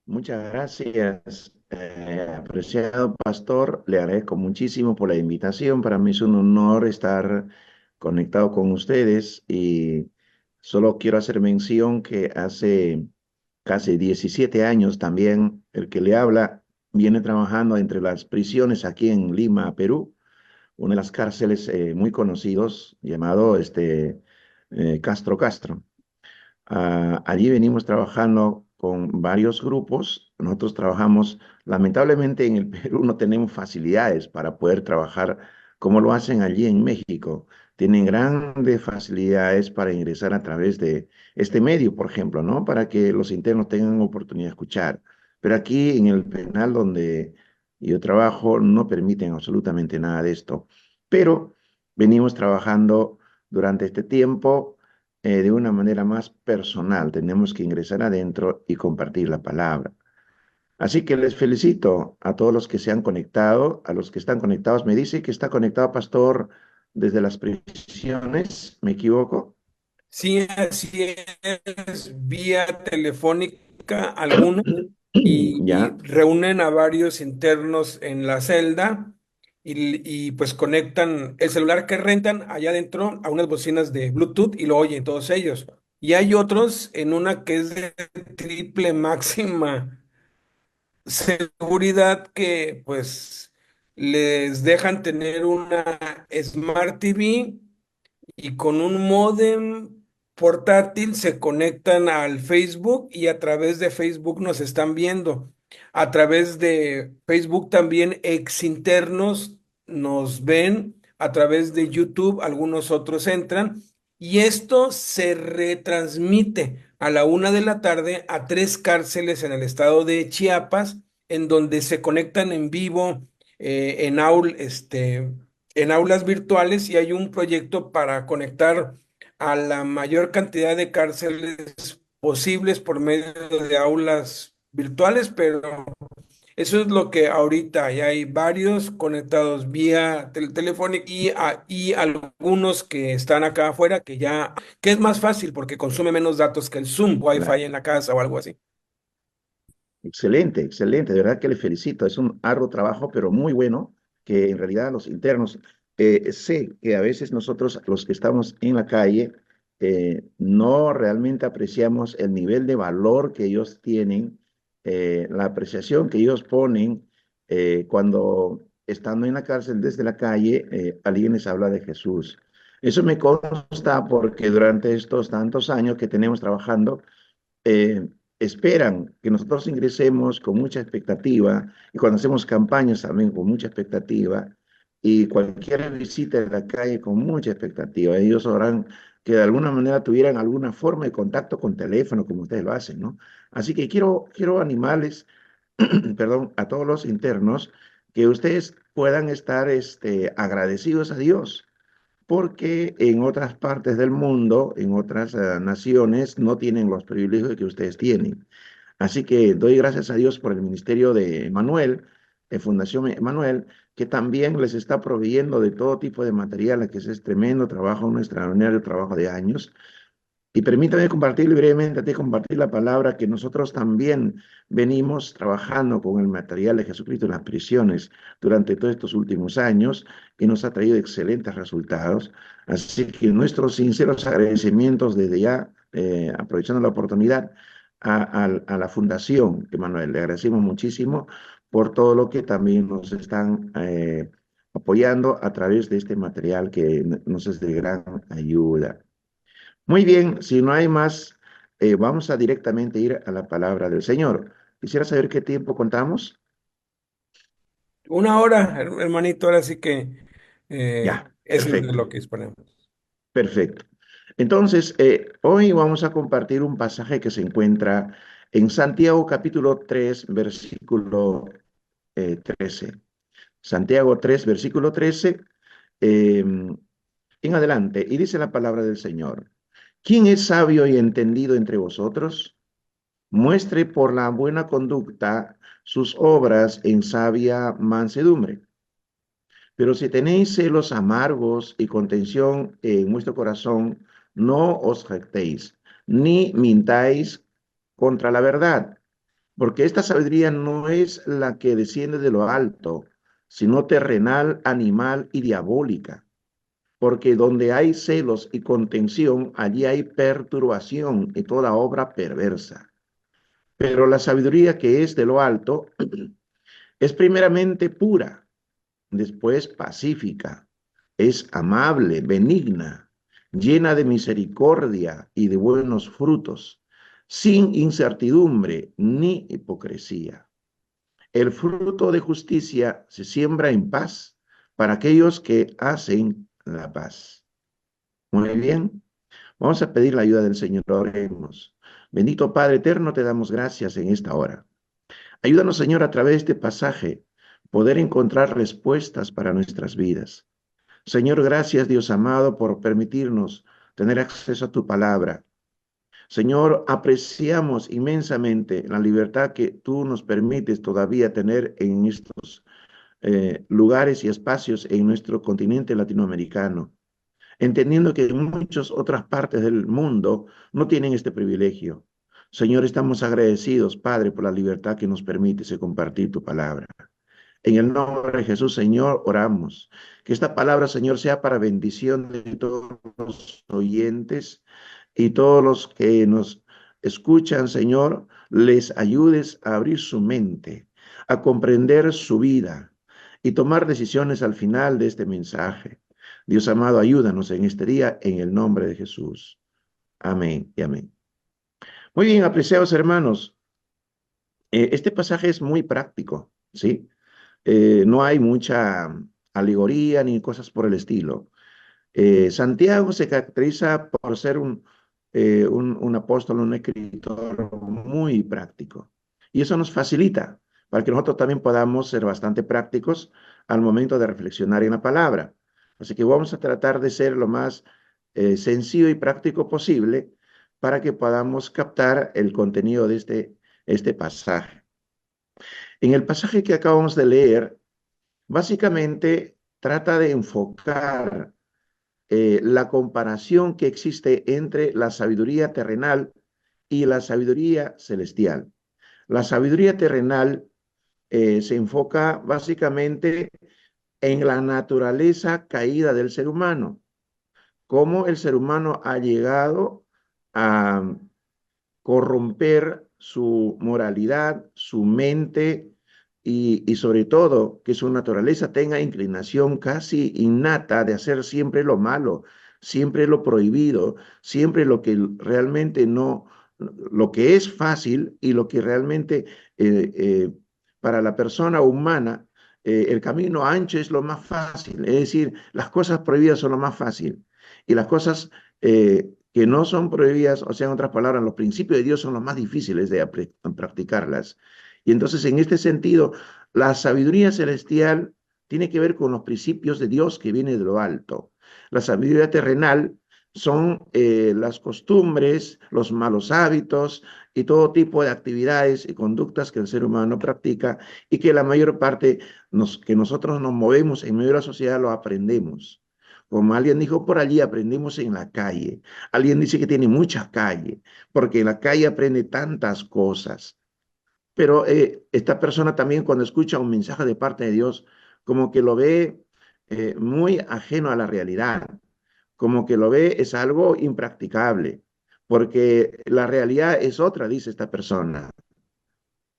Muchas gracias, apreciado pastor. Le agradezco muchísimo por la invitación. Para mí es un honor estar conectado con ustedes y solo quiero hacer mención que hace casi 17 años también el que le habla viene trabajando entre las prisiones aquí en Lima, Perú, una de las cárceles muy conocidos llamado Castro Castro. Allí venimos trabajando con varios grupos. Nosotros trabajamos, lamentablemente en el Perú no tenemos facilidades para poder trabajar como lo hacen allí en México. Tienen grandes facilidades para ingresar a través de este medio, por ejemplo, ¿no? Para que los internos tengan oportunidad de escuchar. Pero aquí en el penal donde yo trabajo no permiten absolutamente nada de esto. Pero venimos trabajando durante este tiempo de una manera más personal. Tenemos que ingresar adentro y compartir la palabra. Así que les felicito a todos los que se han conectado, a los que están conectados. Me dice que está conectado Pastor desde las prisiones, ¿me equivoco? Sí, así es, vía telefónica algunos y Ya, reúnen a varios internos en la celda pues conectan el celular que rentan allá adentro a unas bocinas de Bluetooth y lo oyen todos ellos. Y hay otros en una que es de triple máxima seguridad que pues les dejan tener una Smart TV y con un módem portátil se conectan al Facebook y a través de Facebook nos están viendo. A través de Facebook también ex internos nos ven, a través de YouTube algunos otros entran y esto se retransmite a la 1 de la tarde a tres cárceles en el estado de Chiapas, en donde se conectan en vivo en aulas virtuales y hay un proyecto para conectar a la mayor cantidad de cárceles posibles por medio de aulas virtuales, pero eso es lo que ahorita ya hay varios conectados vía telefónica y algunos que están acá afuera que es más fácil porque consume menos datos que el Zoom, claro. Wi-Fi en la casa o algo así. Excelente, excelente. De verdad que le felicito. Es un arduo trabajo, pero muy bueno, que en realidad los internos, sé que a veces nosotros, los que estamos en la calle, no realmente apreciamos el nivel de valor que ellos tienen, la apreciación que ellos ponen cuando estando en la cárcel desde la calle, alguien les habla de Jesús. Eso me consta porque durante estos tantos años que tenemos trabajando, eh, esperan que nosotros ingresemos con mucha expectativa y cuando hacemos campañas también con mucha expectativa y cualquier visita de la calle con mucha expectativa. Ellos sabrán que de alguna manera tuvieran alguna forma de contacto con teléfono como ustedes lo hacen, ¿no? Así que quiero animarles, perdón, a todos los internos que ustedes puedan estar agradecidos a Dios porque en otras partes del mundo, en otras naciones, no tienen los privilegios que ustedes tienen. Así que doy gracias a Dios por el ministerio de Manuel, Fundación Manuel, que también les está proveyendo de todo tipo de material, que es tremendo trabajo, un extraordinario trabajo de años. Y permítame compartir brevemente, compartir la palabra que nosotros también venimos trabajando con el material de Jesucristo en las prisiones durante todos estos últimos años y nos ha traído excelentes resultados. Así que nuestros sinceros agradecimientos desde ya, aprovechando la oportunidad, a la Fundación Emanuel. Le agradecemos muchísimo por todo lo que también nos están apoyando a través de este material que nos es de gran ayuda. Muy bien, si no hay más, vamos a directamente ir a la palabra del Señor. Quisiera saber qué tiempo contamos. 1 hora, hermanito, ahora sí que Ya, eso es de perfecto, lo que disponemos. perfecto. Entonces, hoy vamos a compartir un pasaje que se encuentra en Santiago capítulo 3, versículo 13. Santiago 3, versículo 13, en adelante, y dice la palabra del Señor. ¿Quién es sabio y entendido entre vosotros? Muestre por la buena conducta sus obras en sabia mansedumbre. Pero si tenéis celos amargos y contención en vuestro corazón, no os jactéis, ni mintáis contra la verdad. porque esta sabiduría no es la que desciende de lo alto, sino terrenal, animal y diabólica. Porque donde hay celos y contención, allí hay perturbación y toda obra perversa. Pero la sabiduría que es de lo alto es primeramente pura, después pacífica, es amable, benigna, llena de misericordia y de buenos frutos, sin incertidumbre ni hipocresía. El fruto de justicia se siembra en paz para aquellos que hacen la paz. Muy bien, vamos a pedir la ayuda del Señor. Oremos. Bendito Padre eterno, te damos gracias en esta hora. Ayúdanos, Señor, a través de este pasaje, poder encontrar respuestas para nuestras vidas. Señor, gracias, Dios amado, por permitirnos tener acceso a tu palabra. Señor, apreciamos inmensamente la libertad que tú nos permites todavía tener en estos lugares y espacios en nuestro continente latinoamericano, entendiendo que en muchas otras partes del mundo no tienen este privilegio. Señor, estamos agradecidos, Padre, por la libertad que nos permites de compartir tu palabra. En el nombre de Jesús, Señor, oramos. Que esta palabra, Señor, sea para bendición de todos los oyentes y todos los que nos escuchan, Señor, les ayudes a abrir su mente, a comprender su vida y tomar decisiones al final de este mensaje. Dios amado, ayúdanos en este día en el nombre de Jesús. Amén y amén. Muy bien, apreciados hermanos, este pasaje es muy práctico, ¿sí? No hay mucha alegoría ni cosas por el estilo. Santiago se caracteriza por ser un apóstol, un escritor muy práctico. Y eso nos facilita para que nosotros también podamos ser bastante prácticos al momento de reflexionar en la palabra. Así que vamos a tratar de ser lo más sencillo y práctico posible para que podamos captar el contenido de este pasaje. En el pasaje que acabamos de leer, básicamente trata de enfocar la comparación que existe entre la sabiduría terrenal y la sabiduría celestial. La sabiduría terrenal se enfoca básicamente en la naturaleza caída del ser humano, cómo el ser humano ha llegado a corromper su moralidad, su mente y sobre todo que su naturaleza tenga inclinación casi innata de hacer siempre lo malo, siempre lo prohibido, siempre lo que realmente no, lo que es fácil y lo que realmente para la persona humana el camino ancho es lo más fácil, es decir, las cosas prohibidas son lo más fácil y las cosas que no son prohibidas, o sea, en otras palabras, los principios de Dios son los más difíciles de practicarlas. Y entonces, en este sentido, la sabiduría celestial tiene que ver con los principios de Dios que viene de lo alto. La sabiduría terrenal son las costumbres, los malos hábitos y todo tipo de actividades y conductas que el ser humano practica y que la mayor parte que nosotros nos movemos en medio de la sociedad lo aprendemos. Como alguien dijo por allí, aprendimos en la calle. Alguien dice que tiene mucha calle, porque en la calle aprende tantas cosas. Pero esta persona también cuando escucha un mensaje de parte de Dios, como que lo ve muy ajeno a la realidad, como que lo ve es algo impracticable, porque la realidad es otra, dice esta persona.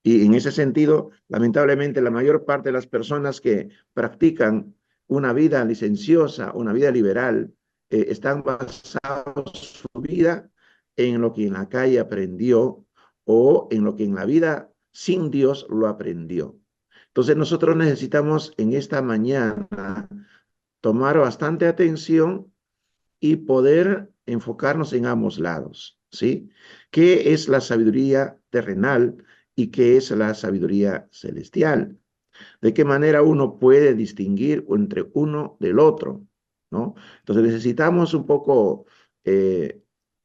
Y en ese sentido, lamentablemente, la mayor parte de las personas que practican una vida licenciosa, una vida liberal, están basados su vida en lo que en la calle aprendió o en lo que en la vida sin Dios lo aprendió. Entonces nosotros necesitamos en esta mañana tomar bastante atención y poder enfocarnos en ambos lados, ¿sí? ¿Qué es la sabiduría terrenal y qué es la sabiduría celestial? ¿De qué manera uno puede distinguir entre uno del otro, ¿no? Entonces necesitamos un poco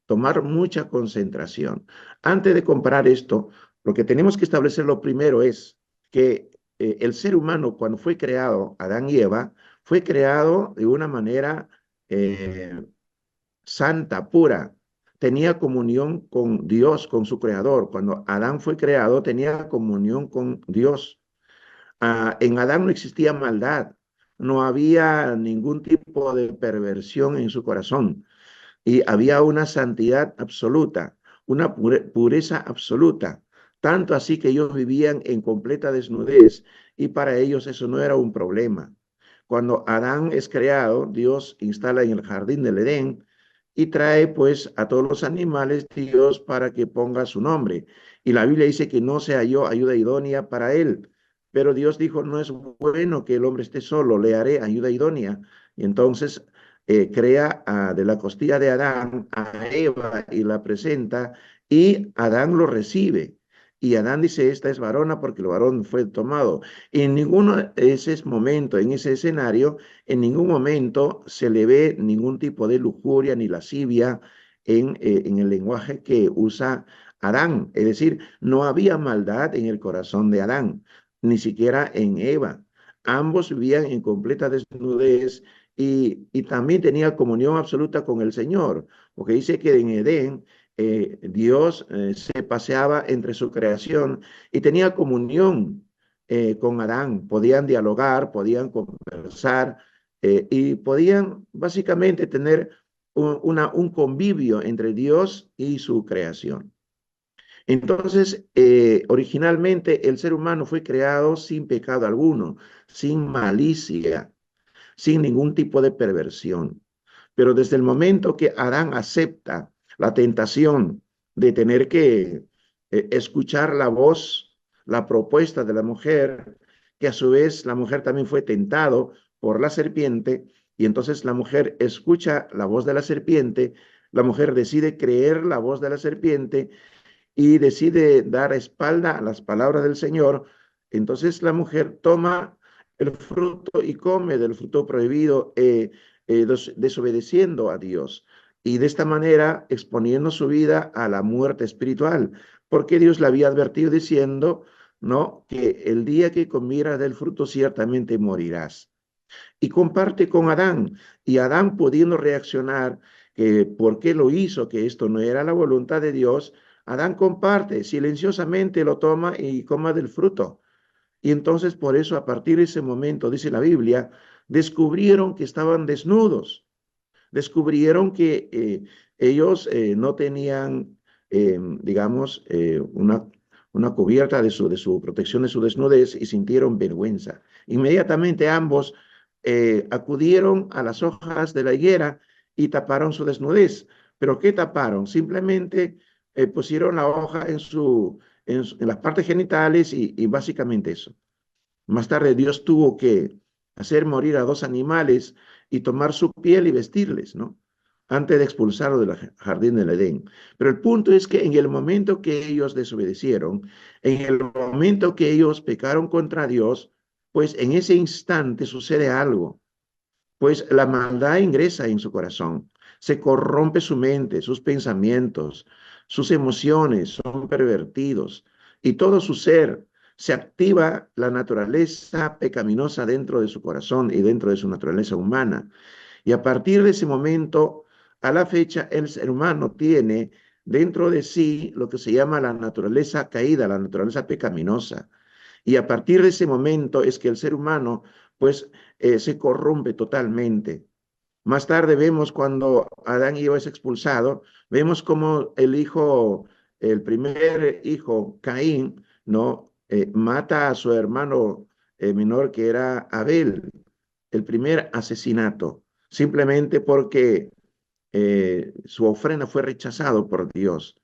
tomar mucha concentración. Antes de comparar esto, lo que tenemos que establecer lo primero es que el ser humano, cuando fue creado, Adán y Eva, fue creado de una manera santa, pura, tenía comunión con Dios, con su creador. Cuando Adán fue creado, tenía comunión con Dios. En Adán no existía maldad, no había ningún tipo de perversión en su corazón y había una santidad absoluta, una pureza absoluta, tanto así que ellos vivían en completa desnudez y para ellos eso no era un problema. Cuando Adán es creado, Dios instala en el jardín del Edén y trae pues a todos los animales Dios para que ponga su nombre. Y la Biblia dice que no se halló ayuda idónea para él, pero Dios dijo, no es bueno que el hombre esté solo, le haré ayuda idónea. Y entonces crea de la costilla de Adán a Eva y la presenta y Adán lo recibe. Y Adán dice, esta es varona porque el varón fue tomado. Y en ninguno de ese momento, en ese escenario, en ningún momento se le ve ningún tipo de lujuria ni lascivia en el lenguaje que usa Adán. Es decir, no había maldad en el corazón de Adán, ni siquiera en Eva. Ambos vivían en completa desnudez y también tenía comunión absoluta con el Señor, porque dice que en Edén Dios se paseaba entre su creación y tenía comunión con Adán, podían dialogar, podían conversar y podían básicamente tener un convivio entre Dios y su creación. Entonces, originalmente el ser humano fue creado sin pecado alguno, sin malicia, sin ningún tipo de perversión. Pero desde el momento que Adán acepta la tentación de tener que escuchar la voz, la propuesta de la mujer, que a su vez la mujer también fue tentado por la serpiente, y entonces la mujer escucha la voz de la serpiente, la mujer decide creer la voz de la serpiente y decide dar espalda a las palabras del Señor, entonces la mujer toma el fruto y come del fruto prohibido, desobedeciendo a Dios. Y de esta manera exponiendo su vida a la muerte espiritual, porque Dios le había advertido diciendo, ¿no? Que el día que comieras del fruto ciertamente morirás. Y comparte con Adán, y Adán pudiendo reaccionar, que por qué lo hizo, que esto no era la voluntad de Dios, Adán comparte, silenciosamente lo toma y coma del fruto. Y entonces por eso a partir de ese momento, dice la Biblia, descubrieron que estaban desnudos, descubrieron que ellos no tenían, digamos, una cubierta de su protección de su desnudez y sintieron vergüenza. Inmediatamente ambos acudieron a las hojas de la higuera y taparon su desnudez. ¿Pero qué taparon? Simplemente pusieron la hoja en las partes genitales y básicamente eso. Más tarde Dios tuvo que hacer morir a dos animales y tomar su piel y vestirles, ¿no? Antes de expulsarlo del jardín del Edén. Pero el punto es que en el momento que ellos desobedecieron, en el momento que ellos pecaron contra Dios, pues en ese instante sucede algo. Pues la maldad ingresa en su corazón, se corrompe su mente, sus pensamientos, sus emociones son pervertidos y todo su ser se activa la naturaleza pecaminosa dentro de su corazón y dentro de su naturaleza humana. Y a partir de ese momento, a la fecha, el ser humano tiene dentro de sí lo que se llama la naturaleza caída, la naturaleza pecaminosa. Y a partir de ese momento es que el ser humano, pues, se corrompe totalmente. Más tarde vemos cuando Adán y Eva es expulsado, vemos como el primer hijo, Caín, ¿no? Mata a su hermano menor que era Abel, el primer asesinato, simplemente porque su ofrenda fue rechazado por Dios.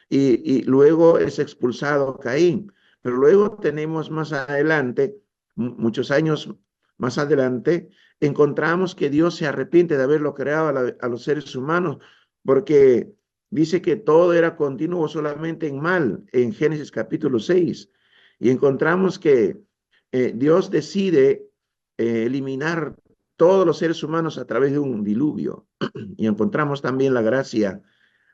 Y luego es expulsado Caín. Pero luego tenemos más adelante, muchos años más adelante, encontramos que Dios se arrepiente de haberlo creado a los seres humanos, porque dice que todo era continuo solamente en mal, en Génesis capítulo 6. Y encontramos que Dios decide eliminar todos los seres humanos a través de un diluvio. Y encontramos también la gracia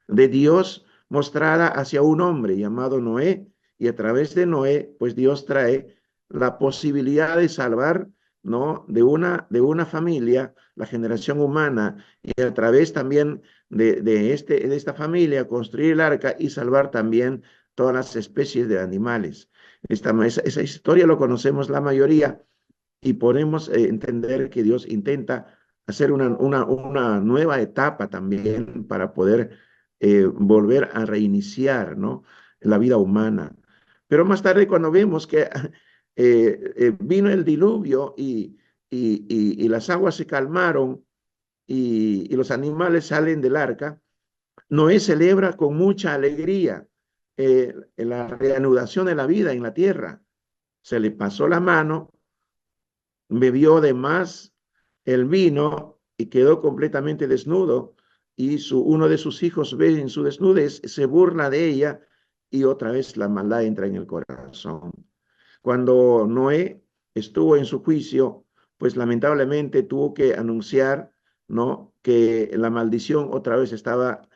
de Dios mostrada hacia un hombre llamado Noé, y a través de Noé, pues Dios trae la posibilidad de salvar ¿no? De una familia, la generación humana, y a través también de esta familia construir el arca y salvar también todas las especies de animales. Esa historia lo conocemos la mayoría y podemos entender que Dios intenta hacer una nueva etapa también para poder volver a reiniciar, ¿no? La vida humana. Pero más tarde cuando vemos que vino el diluvio y las aguas se calmaron y los animales salen del arca, Noé celebra con mucha alegría la reanudación de la vida en la tierra. Se le pasó la mano, bebió de más el vino y quedó completamente desnudo. Y uno de sus hijos ve en su desnudez, se burla de ella y otra vez la maldad entra en el corazón. Cuando Noé estuvo en su juicio, pues lamentablemente tuvo que anunciar, ¿no?, que la maldición otra vez estaba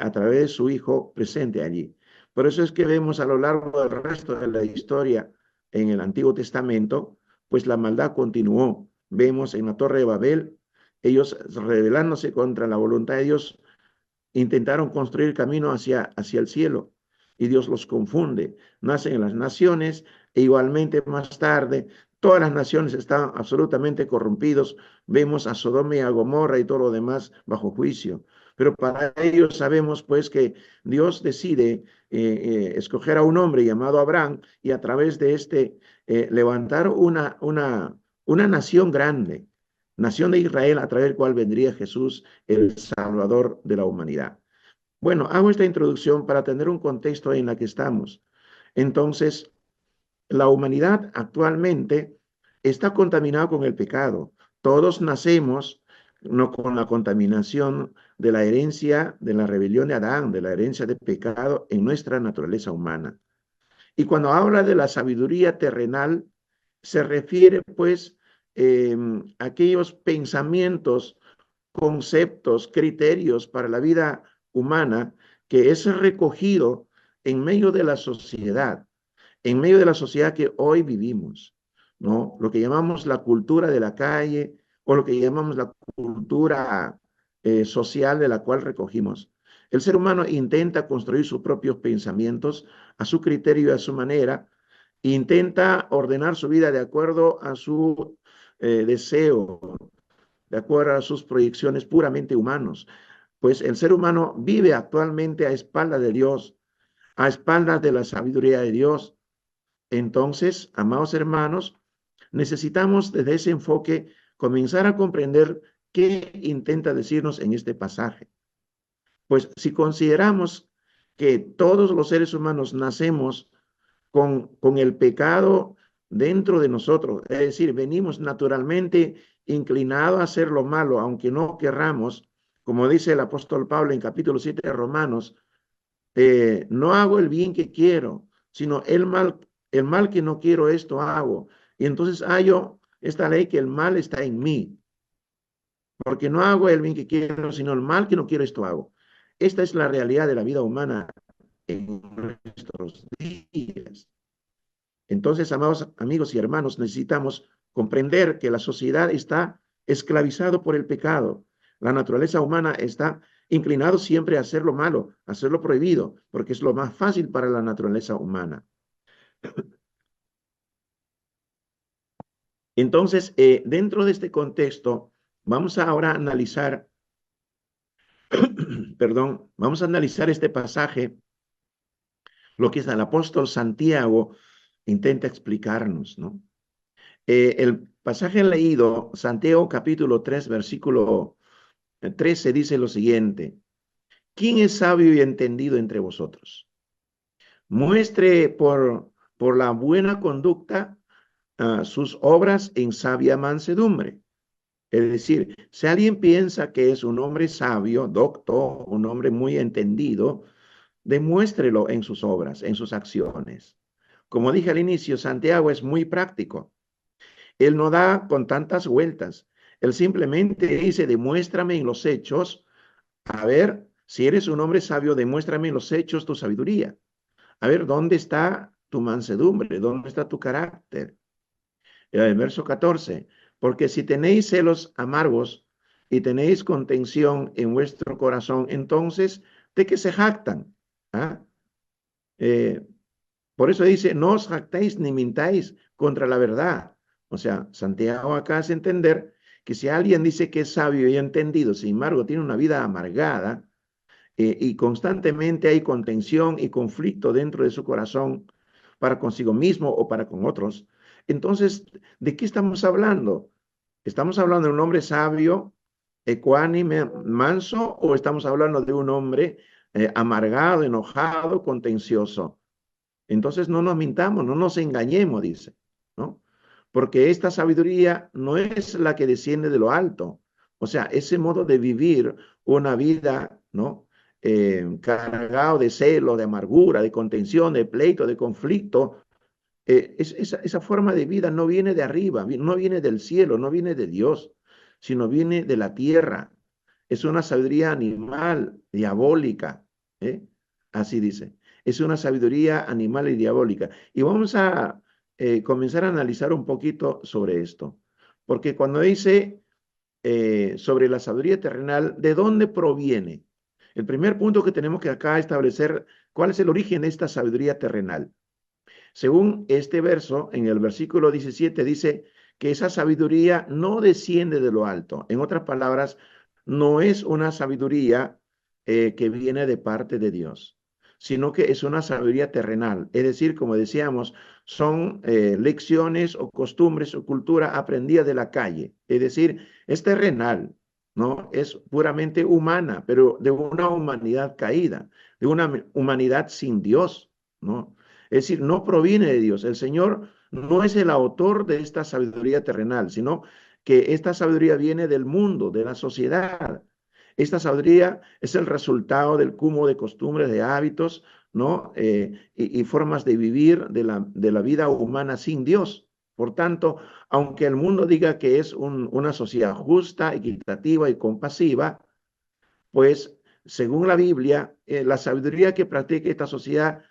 a través de su hijo presente allí. Por eso es que vemos a lo largo del resto de la historia en el Antiguo Testamento, pues la maldad continuó. Vemos en la Torre de Babel, ellos rebelándose contra la voluntad de Dios, intentaron construir camino hacia el cielo y Dios los confunde. Nacen en las naciones e igualmente más tarde todas las naciones están absolutamente corrompidos. Vemos a Sodoma y a Gomorra y todo lo demás bajo juicio. Pero para ellos sabemos pues que Dios decide escoger a un hombre llamado Abraham y a través de levantar una nación grande, nación de Israel, a través del cual vendría Jesús, el Salvador de la humanidad. Bueno, hago esta introducción para tener un contexto en la que estamos. Entonces, la humanidad actualmente está contaminada con el pecado. Todos nacemos no con la contaminación de la herencia de la rebelión de Adán, de la herencia de pecado en nuestra naturaleza humana. Y cuando habla de la sabiduría terrenal, se refiere pues a aquellos pensamientos, conceptos, criterios para la vida humana que es recogido en medio de la sociedad, en medio de la sociedad que hoy vivimos, ¿no? Lo que llamamos la cultura de la calle o lo que llamamos la cultura social de la cual recogimos. El ser humano intenta construir sus propios pensamientos a su criterio y a su manera, intenta ordenar su vida de acuerdo a su deseo, de acuerdo a sus proyecciones puramente humanos. Pues el ser humano vive actualmente a espaldas de Dios, a espaldas de la sabiduría de Dios. Entonces, amados hermanos, necesitamos desde ese enfoque comenzar a comprender qué intenta decirnos en este pasaje. Pues si consideramos que todos los seres humanos nacemos con el pecado dentro de nosotros, es decir, venimos naturalmente inclinados a hacer lo malo, aunque no querramos, como dice el apóstol Pablo en capítulo 7 de Romanos, no hago el bien que quiero, sino el mal que no quiero, esto hago. Y entonces hallo esta ley que el mal está en mí, porque no hago el bien que quiero, sino el mal que no quiero, esto hago. Esta es la realidad de la vida humana en nuestros días. Entonces, amados amigos y hermanos, necesitamos comprender que la sociedad está esclavizada por el pecado. La naturaleza humana está inclinado siempre a hacer lo malo, a hacer lo prohibido, porque es lo más fácil para la naturaleza humana. Entonces, dentro de este contexto, vamos a ahora analizar, perdón, vamos a analizar este pasaje, lo que el apóstol Santiago intenta explicarnos, ¿no? El pasaje leído, Santiago capítulo 3, versículo 13, dice lo siguiente: ¿quién es sabio y entendido entre vosotros? Muestre por la buena conducta sus obras en sabia mansedumbre. Es decir, si alguien piensa que es un hombre sabio, docto, un hombre muy entendido, demuéstrelo en sus obras, en sus acciones. Como dije al inicio, Santiago es muy práctico. Él no da con tantas vueltas. Él simplemente dice, demuéstrame en los hechos. A ver, si eres un hombre sabio, demuéstrame en los hechos tu sabiduría. A ver, ¿dónde está tu mansedumbre? ¿Dónde está tu carácter? El verso 14. Porque si tenéis celos amargos y tenéis contención en vuestro corazón, entonces, ¿de qué se jactan? ¿Ah? Eh, por eso dice, no os jactéis ni mintáis contra la verdad. O sea, Santiago acá hace entender que si alguien dice que es sabio y entendido, sin embargo, tiene una vida amargada, y constantemente hay contención y conflicto dentro de su corazón para consigo mismo o para con otros, entonces, ¿de qué estamos hablando? ¿Estamos hablando de un hombre sabio, ecuánime, manso, o estamos hablando de un hombre amargado, enojado, contencioso? Entonces no nos mintamos, no nos engañemos, dice, ¿no? Porque esta sabiduría no es la que desciende de lo alto. O sea, ese modo de vivir una vida, ¿no? Cargado de celo, de amargura, de contención, de pleito, de conflicto. Esa forma de vida no viene de arriba, no viene del cielo, no viene de Dios, sino viene de la tierra. Es una sabiduría animal, diabólica, ¿eh? Así dice. Es una sabiduría animal y diabólica. Y vamos a comenzar a analizar un poquito sobre esto. Porque cuando dice sobre la sabiduría terrenal, ¿de dónde proviene? El primer punto que tenemos que acá establecer, ¿cuál es el origen de esta sabiduría terrenal? Según este verso, en el versículo 17 dice que esa sabiduría no desciende de lo alto. En otras palabras, no es una sabiduría que viene de parte de Dios, sino que es una sabiduría terrenal. Es decir, como decíamos, son lecciones o costumbres o cultura aprendida de la calle. Es decir, es terrenal, ¿no? Es puramente humana, pero de una humanidad caída, de una humanidad sin Dios, ¿no? Es decir, no proviene de Dios. El Señor no es el autor de esta sabiduría terrenal, sino que esta sabiduría viene del mundo, de la sociedad. Esta sabiduría es el resultado del cúmulo de costumbres, de hábitos, ¿no? Y formas de vivir de la vida humana sin Dios. Por tanto, aunque el mundo diga que es una sociedad justa, equitativa y compasiva, pues según la Biblia, la sabiduría que practica esta sociedad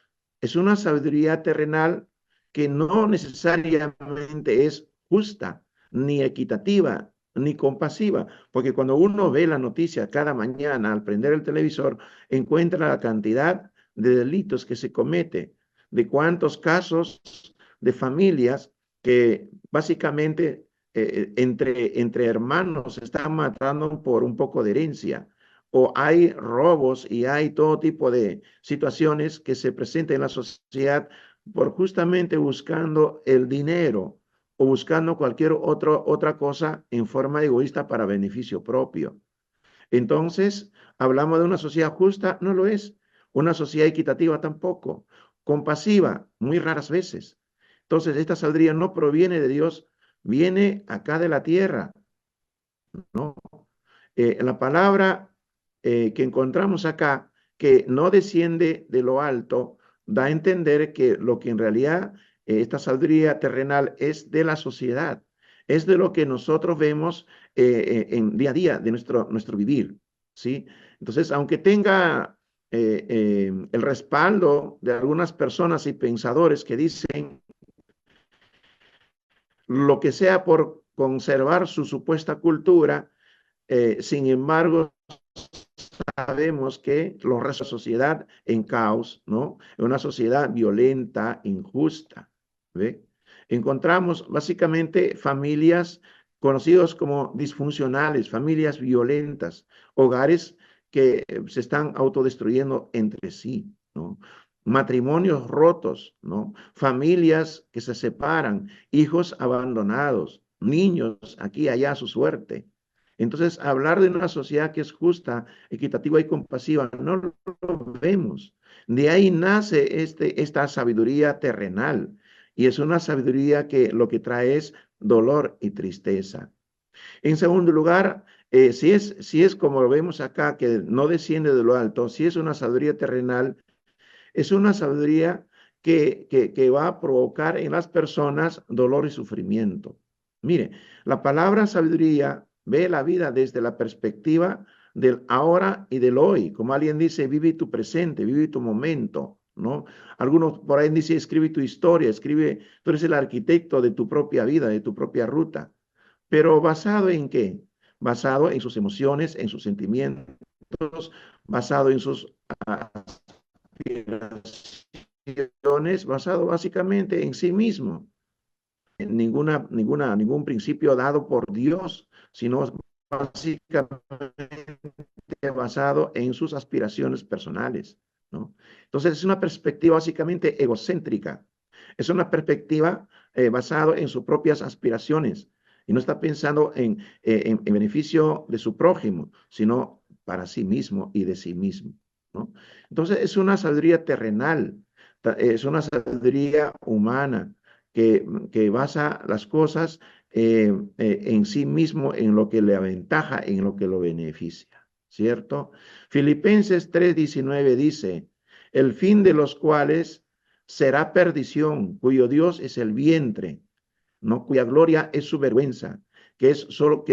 es una sabiduría terrenal que no necesariamente es justa, ni equitativa, ni compasiva, porque cuando uno ve la noticia cada mañana al prender el televisor, encuentra la cantidad de delitos que se comete, de cuántos casos de familias que básicamente entre hermanos se están matando por un poco de herencia, o hay robos y hay todo tipo de situaciones que se presentan en la sociedad por justamente buscando el dinero o buscando cualquier otra cosa en forma egoísta para beneficio propio. Entonces, hablamos de una sociedad justa, no lo es. Una sociedad equitativa tampoco. Compasiva, muy raras veces. Entonces, esta sabiduría no proviene de Dios, viene acá de la tierra, ¿no? La palabra que encontramos acá, que no desciende de lo alto, da a entender que lo que en realidad esta sabiduría terrenal es de la sociedad, es de lo que nosotros vemos en día a día de nuestro vivir, ¿sí? Entonces, aunque tenga el respaldo de algunas personas y pensadores que dicen lo que sea por conservar su supuesta cultura, sin embargo, sabemos que los restos de sociedad en caos, ¿no? Una sociedad violenta, injusta, ¿ve? Encontramos básicamente familias conocidos como disfuncionales, familias violentas, hogares que se están autodestruyendo entre sí, ¿no? Matrimonios rotos, ¿no? Familias que se separan, hijos abandonados, niños aquí y allá a su suerte. Entonces, hablar de una sociedad que es justa, equitativa y compasiva, no lo vemos. De ahí nace esta sabiduría terrenal. Y es una sabiduría que lo que trae es dolor y tristeza. En segundo lugar, si es como lo vemos acá, que no desciende de lo alto, si es una sabiduría terrenal, es una sabiduría que va a provocar en las personas dolor y sufrimiento. Mire, la palabra sabiduría ve la vida desde la perspectiva del ahora y del hoy. Como alguien dice, vive tu presente, vive tu momento, ¿no? Algunos por ahí dicen, escribe tu historia, escribe, tú eres el arquitecto de tu propia vida, de tu propia ruta. pero ¿basado en qué? Basado en sus emociones, en sus sentimientos, basado en sus aspiraciones, basado básicamente en sí mismo. Ningún principio dado por Dios, sino básicamente basado en sus aspiraciones personales, ¿no? Entonces es una perspectiva básicamente egocéntrica, es una perspectiva basada en sus propias aspiraciones y no está pensando en beneficio de su prójimo, sino para sí mismo y de sí mismo, ¿no? Entonces es una sabiduría terrenal, es una sabiduría humana que basa las cosas en sí mismo, en lo que le aventaja, en lo que lo beneficia, ¿cierto? Filipenses 3:19 dice, el fin de los cuales será perdición, cuyo Dios es el vientre, ¿no? Cuya gloria es su vergüenza, que solo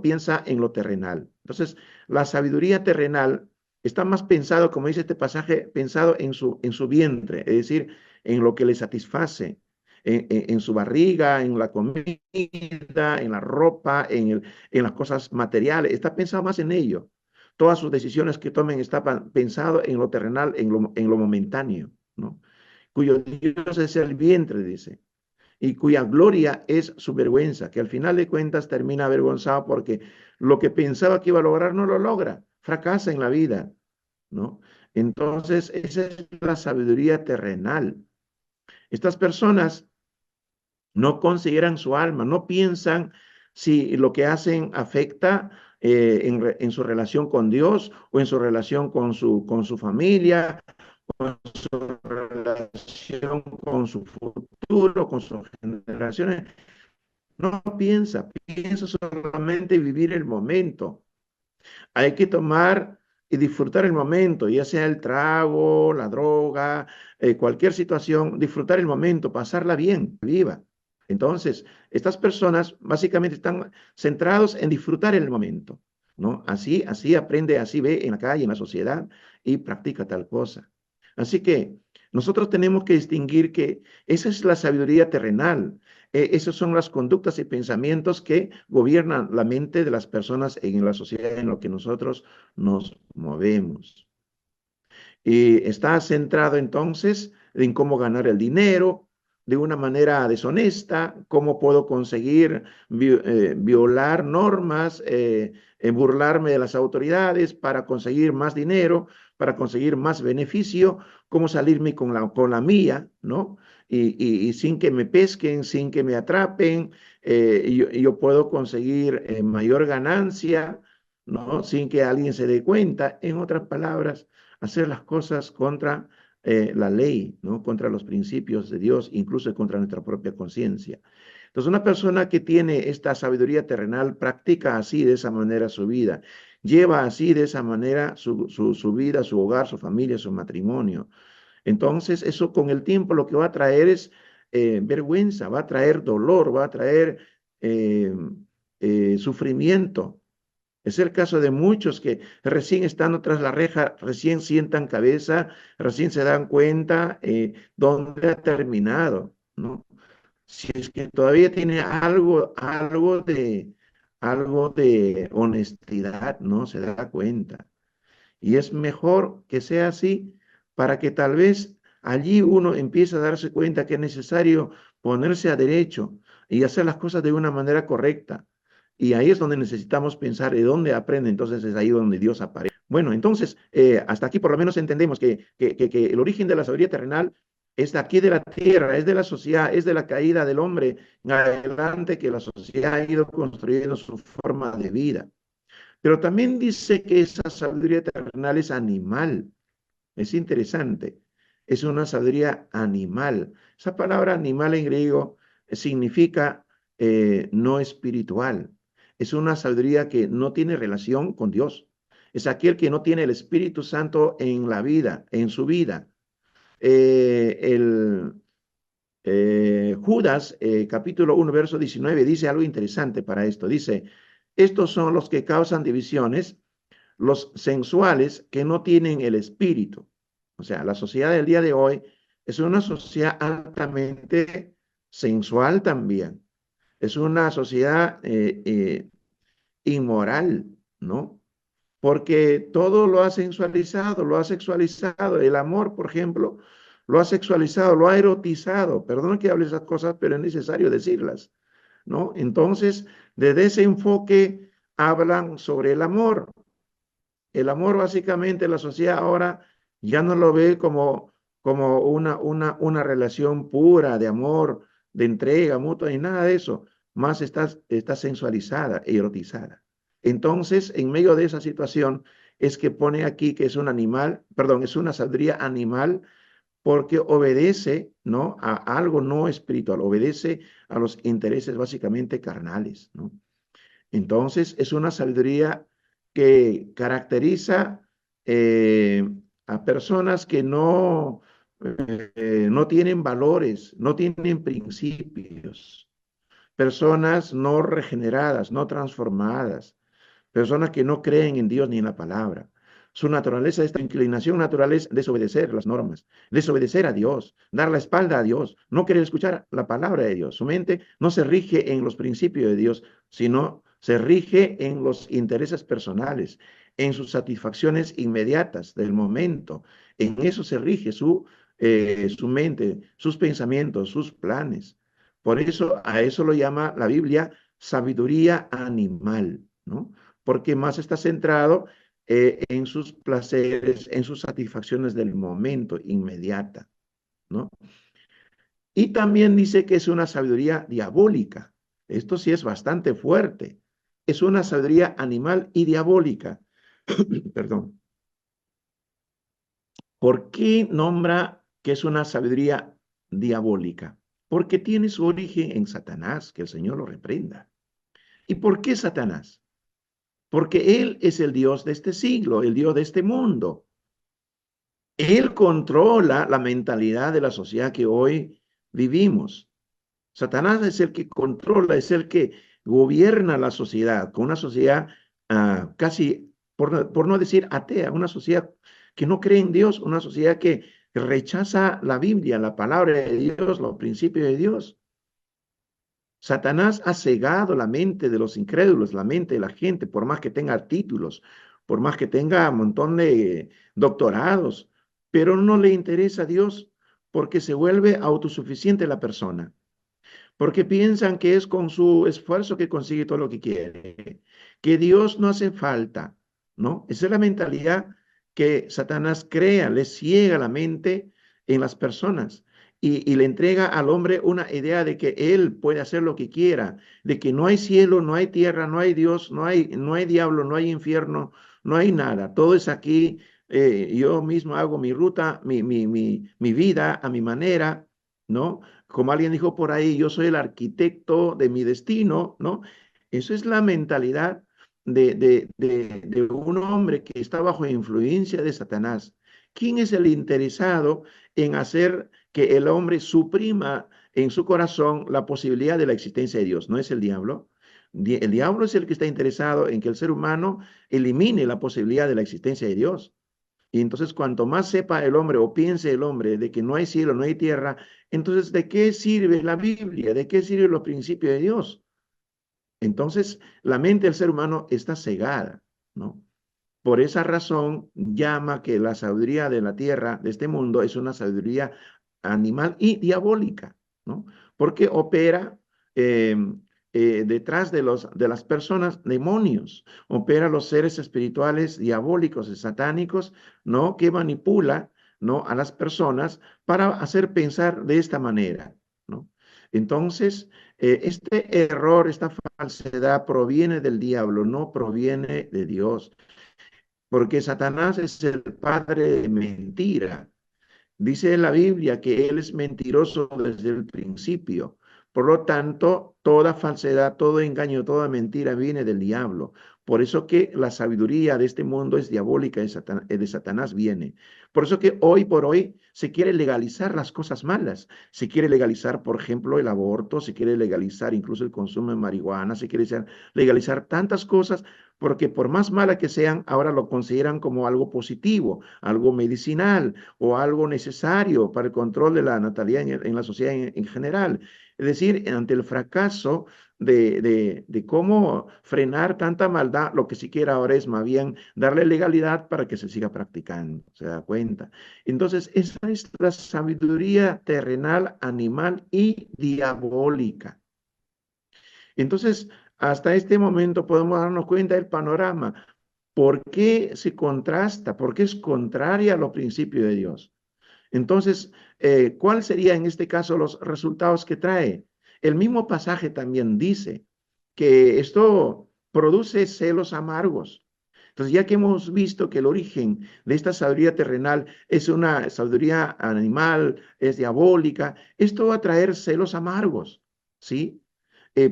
piensa en lo terrenal. Entonces, la sabiduría terrenal está más pensado, como dice este pasaje, pensado en su vientre, es decir, en lo que le satisface, en su barriga, en la comida, en la ropa, en las cosas materiales. Está pensado más en ello. Todas sus decisiones que tomen están pensado en lo terrenal, en lo momentáneo, ¿no? Cuyo Dios es el vientre, dice, y cuya gloria es su vergüenza, que al final de cuentas termina avergonzado porque lo que pensaba que iba a lograr no lo logra, fracasa en la vida, ¿no? Entonces, esa es la sabiduría terrenal. Estas personas no consideran su alma, no piensan si lo que hacen afecta en su relación con Dios o en su relación con su familia, con su relación con su futuro, con sus generaciones. No piensa, piensa solamente vivir el momento. Hay que tomar y disfrutar el momento, ya sea el trago, la droga, cualquier situación, disfrutar el momento, pasarla bien, viva. Entonces, estas personas básicamente están centrados en disfrutar el momento, ¿no? Así aprende, así ve en la calle, en la sociedad y practica tal cosa. Así que nosotros tenemos que distinguir que esa es la sabiduría terrenal. Esas son las conductas y pensamientos que gobiernan la mente de las personas en la sociedad en lo que nosotros nos movemos. Y está centrado entonces en cómo ganar el dinero de una manera deshonesta, cómo puedo conseguir violar normas, burlarme de las autoridades para conseguir más dinero, para conseguir más beneficio, cómo salirme con la mía, ¿no? Y sin que me pesquen, sin que me atrapen, yo puedo conseguir mayor ganancia, ¿no? Sin que alguien se dé cuenta. En otras palabras, hacer las cosas contra la ley, ¿no? Contra los principios de Dios, incluso contra nuestra propia conciencia. Entonces, una persona que tiene esta sabiduría terrenal practica así, de esa manera, su vida, lleva así, de esa manera, su vida, su hogar, su familia, su matrimonio. Entonces, eso con el tiempo lo que va a traer es vergüenza, va a traer dolor, va a traer eh, sufrimiento. Es el caso de muchos que recién estando tras la reja, recién sientan cabeza, recién se dan cuenta dónde ha terminado, ¿no? Si es que todavía tiene algo de honestidad, ¿no? Se da cuenta. Y es mejor que sea así para que tal vez allí uno empiece a darse cuenta que es necesario ponerse a derecho y hacer las cosas de una manera correcta. Y ahí es donde necesitamos pensar de dónde aprende, entonces es ahí donde Dios aparece. Bueno, entonces, hasta aquí por lo menos entendemos que el origen de la sabiduría terrenal es de aquí de la tierra, es de la sociedad, es de la caída del hombre en adelante que la sociedad ha ido construyendo su forma de vida. Pero también dice que esa sabiduría terrenal es animal. Es interesante. Es una sabiduría animal. Esa palabra animal en griego significa no espiritual. Es una sabiduría que no tiene relación con Dios. Es aquel que no tiene el Espíritu Santo en la vida, en su vida. Eh, el, Judas, capítulo 1, verso 19, dice algo interesante para esto. Dice, estos son los que causan divisiones, los sensuales que no tienen el espíritu. O sea, la sociedad del día de hoy es una sociedad altamente sensual también. es una sociedad inmoral, ¿no? Porque todo lo ha sensualizado, lo ha sexualizado. El amor, por ejemplo, lo ha sexualizado, lo ha erotizado. Perdón que hable esas cosas, pero es necesario decirlas, ¿no? Entonces, desde ese enfoque hablan sobre el amor. El amor, básicamente, la sociedad ahora ya no lo ve como una relación pura de amor, de entrega mutua, ni nada de eso. Más está sensualizada, erotizada. Entonces, en medio de esa situación, es que pone aquí que es un animal, perdón, es una sabiduría animal porque obedece, ¿no? A algo no espiritual, obedece a los intereses básicamente carnales, ¿no? Entonces, es una sabiduría que caracteriza eh, a personas que no tienen valores, no tienen principios, personas no regeneradas, no transformadas, personas que no creen en Dios ni en la palabra. Su naturaleza, esta inclinación natural es desobedecer las normas, desobedecer a Dios, dar la espalda a Dios, no querer escuchar la palabra de Dios. Su mente no se rige en los principios de Dios, sino se rige en los intereses personales, en sus satisfacciones inmediatas del momento. En eso se rige su mente, sus pensamientos, sus planes. Por eso a eso lo llama la Biblia sabiduría animal, ¿no? Porque más está centrado en sus placeres, en sus satisfacciones del momento, inmediata, ¿no? Y también dice que es una sabiduría diabólica. Esto sí es bastante fuerte. Es una sabiduría animal y diabólica. Perdón. ¿Por qué nombra que es una sabiduría diabólica? Porque tiene su origen en Satanás, que el Señor lo reprenda. ¿Y por qué Satanás? Porque Él es el Dios de este siglo, el Dios de este mundo. Él controla la mentalidad de la sociedad que hoy vivimos. Satanás es el que controla, es el que gobierna la sociedad, con una sociedad casi, por no decir atea, una sociedad que no cree en Dios, una sociedad que rechaza la Biblia, la palabra de Dios, los principios de Dios. Satanás ha cegado la mente de los incrédulos, la mente de la gente, por más que tenga títulos, por más que tenga un montón de doctorados, pero no le interesa a Dios porque se vuelve autosuficiente la persona, porque piensan que es con su esfuerzo que consigue todo lo que quiere, que Dios no hace falta, ¿no? Esa es la mentalidad que Satanás crea, le ciega la mente en las personas y le entrega al hombre una idea de que él puede hacer lo que quiera, de que no hay cielo, no hay tierra, no hay Dios, no hay diablo, no hay infierno, no hay nada. Todo es aquí. Yo mismo hago mi ruta, mi vida a mi manera, ¿no? Como alguien dijo por ahí, yo soy el arquitecto de mi destino, ¿no? Eso es la mentalidad de un hombre que está bajo influencia de Satanás. ¿Quién es el interesado en hacer que el hombre suprima en su corazón la posibilidad de la existencia de Dios? ¿No es el diablo? El diablo es el que está interesado en que el ser humano elimine la posibilidad de la existencia de Dios. Y entonces, cuanto más sepa el hombre o piense el hombre de que no hay cielo, no hay tierra, entonces, ¿de qué sirve la Biblia? ¿De qué sirven los principios de Dios? Entonces, la mente del ser humano está cegada, ¿no? Por esa razón, llama que la sabiduría de la tierra, de este mundo, es una sabiduría animal y diabólica, ¿no? Porque opera eh, detrás de las personas demonios, opera los seres espirituales diabólicos y satánicos, ¿no? Que manipula, ¿no? A las personas para hacer pensar de esta manera, ¿no? Entonces, este error, esta falsedad proviene del diablo, no proviene de Dios, porque Satanás es el padre de mentira. Dice la Biblia que él es mentiroso desde el principio. Por lo tanto, toda falsedad, todo engaño, toda mentira viene del diablo. Por eso que la sabiduría de este mundo es diabólica, de Satanás viene. Por eso que hoy por hoy se quiere legalizar las cosas malas. Se quiere legalizar, por ejemplo, el aborto, se quiere legalizar incluso el consumo de marihuana, se quiere legalizar tantas cosas porque por más mala que sean, ahora lo consideran como algo positivo, algo medicinal o algo necesario para el control de la natalidad en la sociedad en general. Es decir, ante el fracaso de cómo frenar tanta maldad, lo que sí quiere ahora es más bien darle legalidad para que se siga practicando, ¿se da cuenta? Entonces, esa es la sabiduría terrenal, animal y diabólica. Entonces, hasta este momento podemos darnos cuenta del panorama. ¿Por qué se contrasta? ¿Por qué es contraria a los principios de Dios? Entonces, ¿cuál sería en este caso los resultados que trae? El mismo pasaje también dice que esto produce celos amargos. Entonces, ya que hemos visto que el origen de esta sabiduría terrenal es una sabiduría animal, es diabólica, esto va a traer celos amargos, ¿sí?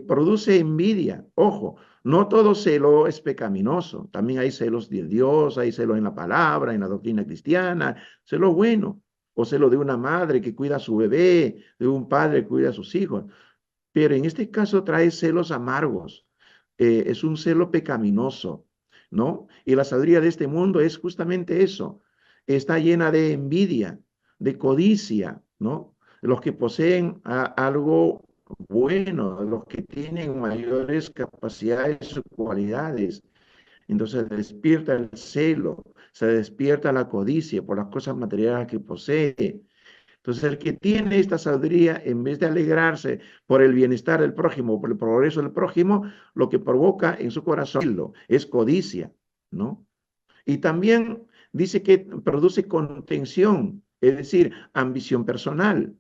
Produce envidia. Ojo, no todo celo es pecaminoso. También hay celos de Dios, hay celos en la palabra, en la doctrina cristiana, celo bueno, o celo de una madre que cuida a su bebé, de un padre que cuida a sus hijos. Pero en este caso trae celos amargos. Es un celo pecaminoso, ¿no? Y la sabiduría de este mundo es justamente eso. Está llena de envidia, de codicia, ¿no? Los que poseen algo bueno, los que tienen mayores capacidades o cualidades. Entonces despierta el celo, se despierta la codicia por las cosas materiales que posee. Entonces, el que tiene esta sabiduría, en vez de alegrarse por el bienestar del prójimo, por el progreso del prójimo, lo que provoca en su corazón es codicia, ¿no? Y también dice que produce contención, es decir, ambición personal.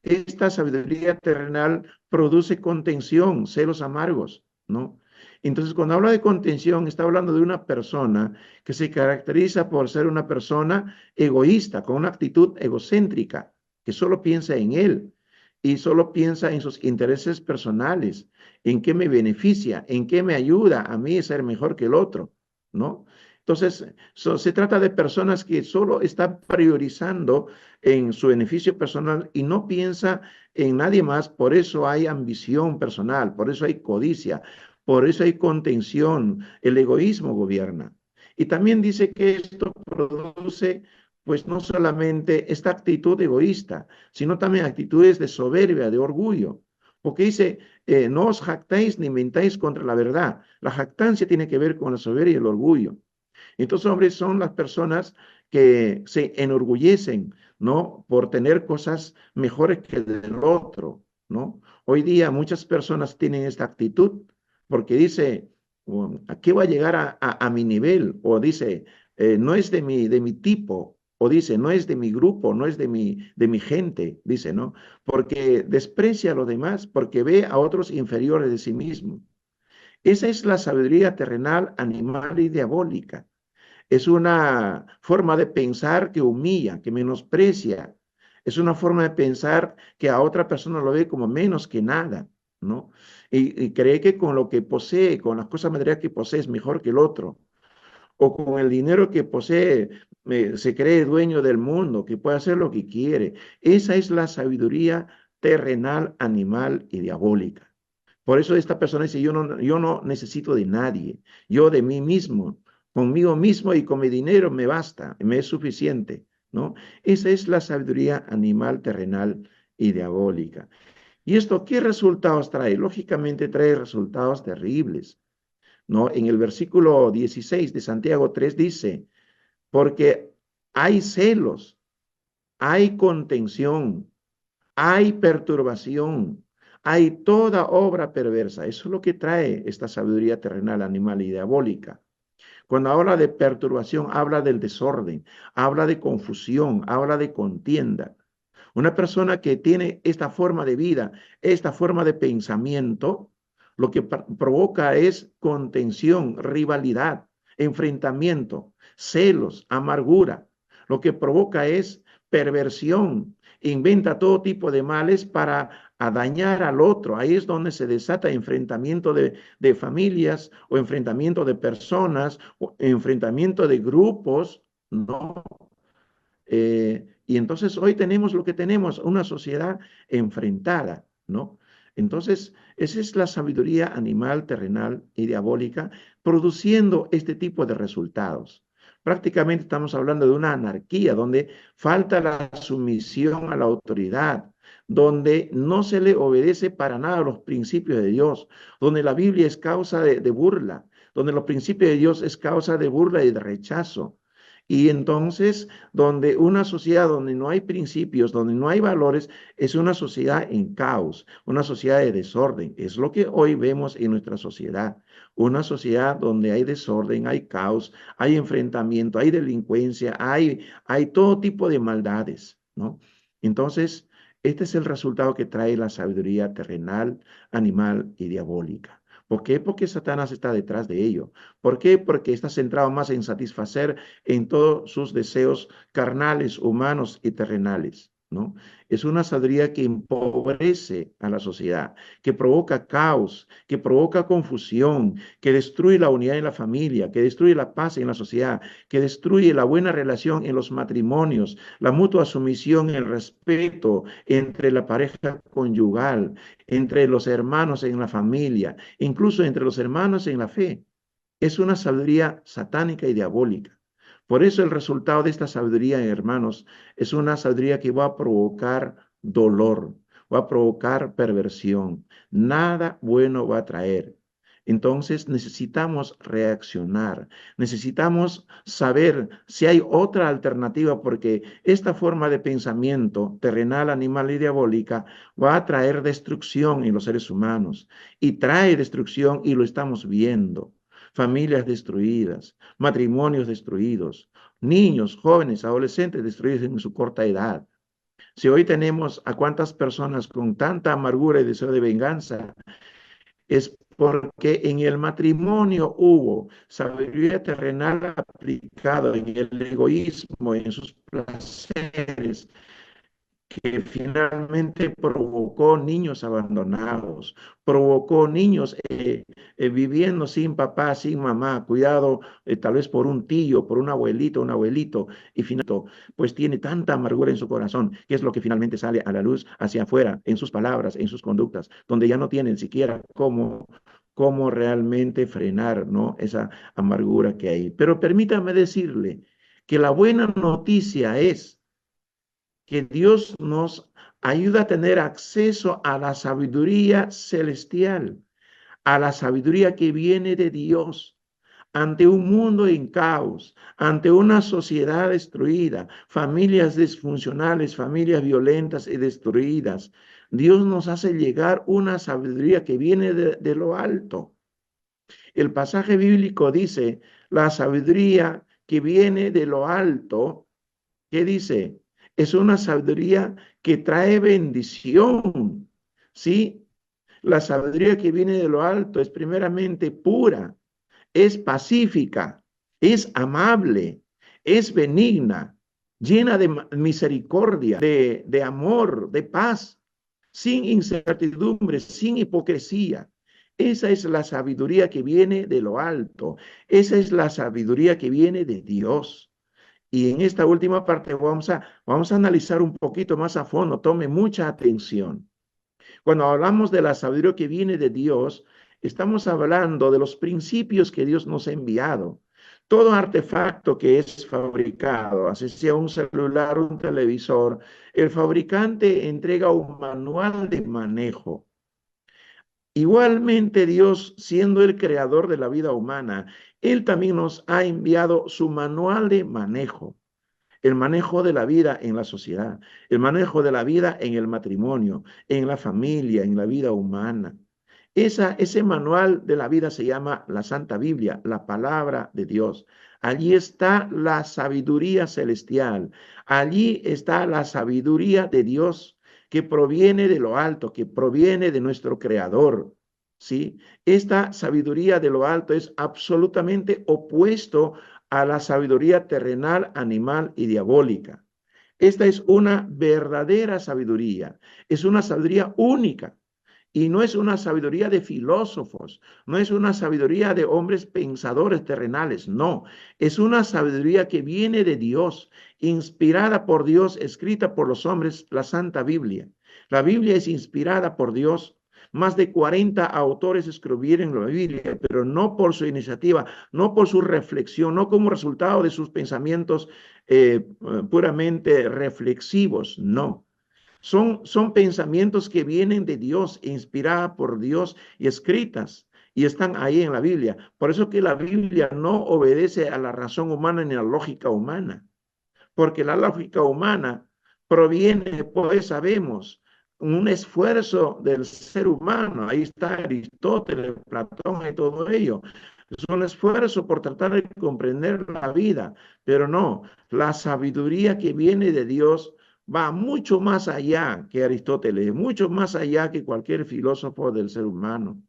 Esta sabiduría terrenal produce contención, celos amargos, ¿no? Entonces, cuando habla de contención, está hablando de una persona que se caracteriza por ser una persona egoísta, con una actitud egocéntrica, que solo piensa en él y solo piensa en sus intereses personales, en qué me beneficia, en qué me ayuda a mí a ser mejor que el otro, ¿no? Entonces, se trata de personas que solo están priorizando en su beneficio personal y no piensa en nadie más. Por eso hay ambición personal, por eso hay codicia, por eso hay contención. El egoísmo gobierna. Y también dice que esto produce, pues no solamente esta actitud egoísta, sino también actitudes de soberbia, de orgullo. Porque dice, no os jactáis ni mentáis contra la verdad. La jactancia tiene que ver con la soberbia y el orgullo. Estos hombres son las personas que se enorgullecen, ¿no? Por tener cosas mejores que el del otro, ¿no? Hoy día muchas personas tienen esta actitud porque dice, ¿a qué va a llegar a mi nivel? O dice, no es de mi tipo, o dice, no es de mi grupo, no es de mi gente, dice, ¿no? Porque desprecia a los demás, porque ve a otros inferiores de sí mismo. Esa es la sabiduría terrenal, animal y diabólica. Es una forma de pensar que humilla, que menosprecia. Es una forma de pensar que a otra persona lo ve como menos que nada, ¿no? Y cree que con lo que posee, con las cosas materiales que posee, es mejor que el otro. O con el dinero que posee, se cree dueño del mundo, que puede hacer lo que quiere. Esa es la sabiduría terrenal, animal y diabólica. Por eso esta persona dice, yo no necesito de nadie, yo de mí mismo, conmigo mismo y con mi dinero me basta, me es suficiente, ¿no? Esa es la sabiduría animal, terrenal y diabólica. ¿Y esto qué resultados trae? Lógicamente trae resultados terribles, ¿no? En el versículo 16 de Santiago 3 dice, porque hay celos, hay contención, hay perturbación, hay toda obra perversa. Eso es lo que trae esta sabiduría terrenal, animal y diabólica. Cuando habla de perturbación, habla del desorden, habla de confusión, habla de contienda. Una persona que tiene esta forma de vida, esta forma de pensamiento, lo que provoca es contención, rivalidad, enfrentamiento, celos, amargura. Lo que provoca es perversión, inventa todo tipo de males para dañar al otro. Ahí es donde se desata enfrentamiento de familias o enfrentamiento de personas o enfrentamiento de grupos, ¿no? Y entonces hoy tenemos lo que tenemos, una sociedad enfrentada, ¿no? Entonces, esa es la sabiduría animal, terrenal y diabólica produciendo este tipo de resultados. Prácticamente estamos hablando de una anarquía donde falta la sumisión a la autoridad, donde no se le obedece para nada los principios de Dios, donde la Biblia es causa de burla, donde los principios de Dios es causa de burla y de rechazo. Y entonces, donde una sociedad donde no hay principios, donde no hay valores, es una sociedad en caos, una sociedad de desorden. Es lo que hoy vemos en nuestra sociedad. Una sociedad donde hay desorden, hay caos, hay enfrentamiento, hay delincuencia, hay todo tipo de maldades, ¿no? Entonces, este es el resultado que trae la sabiduría terrenal, animal y diabólica. ¿Por qué? Porque Satanás está detrás de ello. ¿Por qué? Porque está centrado más en satisfacer en todos sus deseos carnales, humanos y terrenales, ¿no? Es una sabiduría que empobrece a la sociedad, que provoca caos, que provoca confusión, que destruye la unidad en la familia, que destruye la paz en la sociedad, que destruye la buena relación en los matrimonios, la mutua sumisión, el respeto entre la pareja conyugal, entre los hermanos en la familia, incluso entre los hermanos en la fe. Es una sabiduría satánica y diabólica. Por eso el resultado de esta sabiduría, hermanos, es una sabiduría que va a provocar dolor, va a provocar perversión. Nada bueno va a traer. Entonces necesitamos reaccionar, necesitamos saber si hay otra alternativa, porque esta forma de pensamiento terrenal, animal y diabólica va a traer destrucción en los seres humanos y trae destrucción y lo estamos viendo. Familias destruidas, matrimonios destruidos, niños, jóvenes, adolescentes destruidos en su corta edad. Si hoy tenemos a cuántas personas con tanta amargura y deseo de venganza, es porque en el matrimonio hubo sabiduría terrenal aplicada en el egoísmo, en sus placeres, que finalmente provocó niños abandonados, provocó niños viviendo sin papá, sin mamá, cuidado tal vez por un tío, por un abuelito, un abuelito, y finalmente pues tiene tanta amargura en su corazón, que es lo que finalmente sale a la luz hacia afuera, en sus palabras, en sus conductas, donde ya no tienen siquiera cómo realmente frenar, ¿no? Esa amargura que hay. Pero permítame decirle que la buena noticia es que Dios nos ayuda a tener acceso a la sabiduría celestial, a la sabiduría que viene de Dios. Ante un mundo en caos, ante una sociedad destruida, familias disfuncionales, familias violentas y destruidas, Dios nos hace llegar una sabiduría que viene de lo alto. El pasaje bíblico dice, la sabiduría que viene de lo alto, ¿qué dice? Es una sabiduría que trae bendición, ¿sí? La sabiduría que viene de lo alto es primeramente pura, es pacífica, es amable, es benigna, llena de misericordia, de amor, de paz, sin incertidumbre, sin hipocresía. Esa es la sabiduría que viene de lo alto. Esa es la sabiduría que viene de Dios. Y en esta última parte vamos a analizar un poquito más a fondo. Tome mucha atención. Cuando hablamos de la sabiduría que viene de Dios, estamos hablando de los principios que Dios nos ha enviado. Todo artefacto que es fabricado, así sea un celular, un televisor, el fabricante entrega un manual de manejo. Igualmente Dios, siendo el creador de la vida humana, Él también nos ha enviado su manual de manejo. El manejo de la vida en la sociedad, el manejo de la vida en el matrimonio, en la familia, en la vida humana. Ese manual de la vida se llama la Santa Biblia, la palabra de Dios. Allí está la sabiduría celestial. Allí está la sabiduría de Dios que proviene de lo alto, que proviene de nuestro Creador. ¿Sí? Esta sabiduría de lo alto es absolutamente opuesto a la sabiduría terrenal, animal y diabólica. Esta es una verdadera sabiduría, es una sabiduría única. Y no es una sabiduría de filósofos, no es una sabiduría de hombres pensadores terrenales, no. Es una sabiduría que viene de Dios, inspirada por Dios, escrita por los hombres, la Santa Biblia. La Biblia es inspirada por Dios. Más de 40 autores escribieron la Biblia, pero no por su iniciativa, no por su reflexión, no como resultado de sus pensamientos puramente reflexivos, no, Son pensamientos que vienen de Dios, inspiradas por Dios y escritas. Y están ahí en la Biblia. Por eso que la Biblia no obedece a la razón humana ni a la lógica humana. Porque la lógica humana proviene, pues sabemos, un esfuerzo del ser humano. Ahí está Aristóteles, Platón y todo ello. Es un esfuerzo por tratar de comprender la vida, pero no, la sabiduría que viene de Dios va mucho más allá que Aristóteles, mucho más allá que cualquier filósofo del ser humano.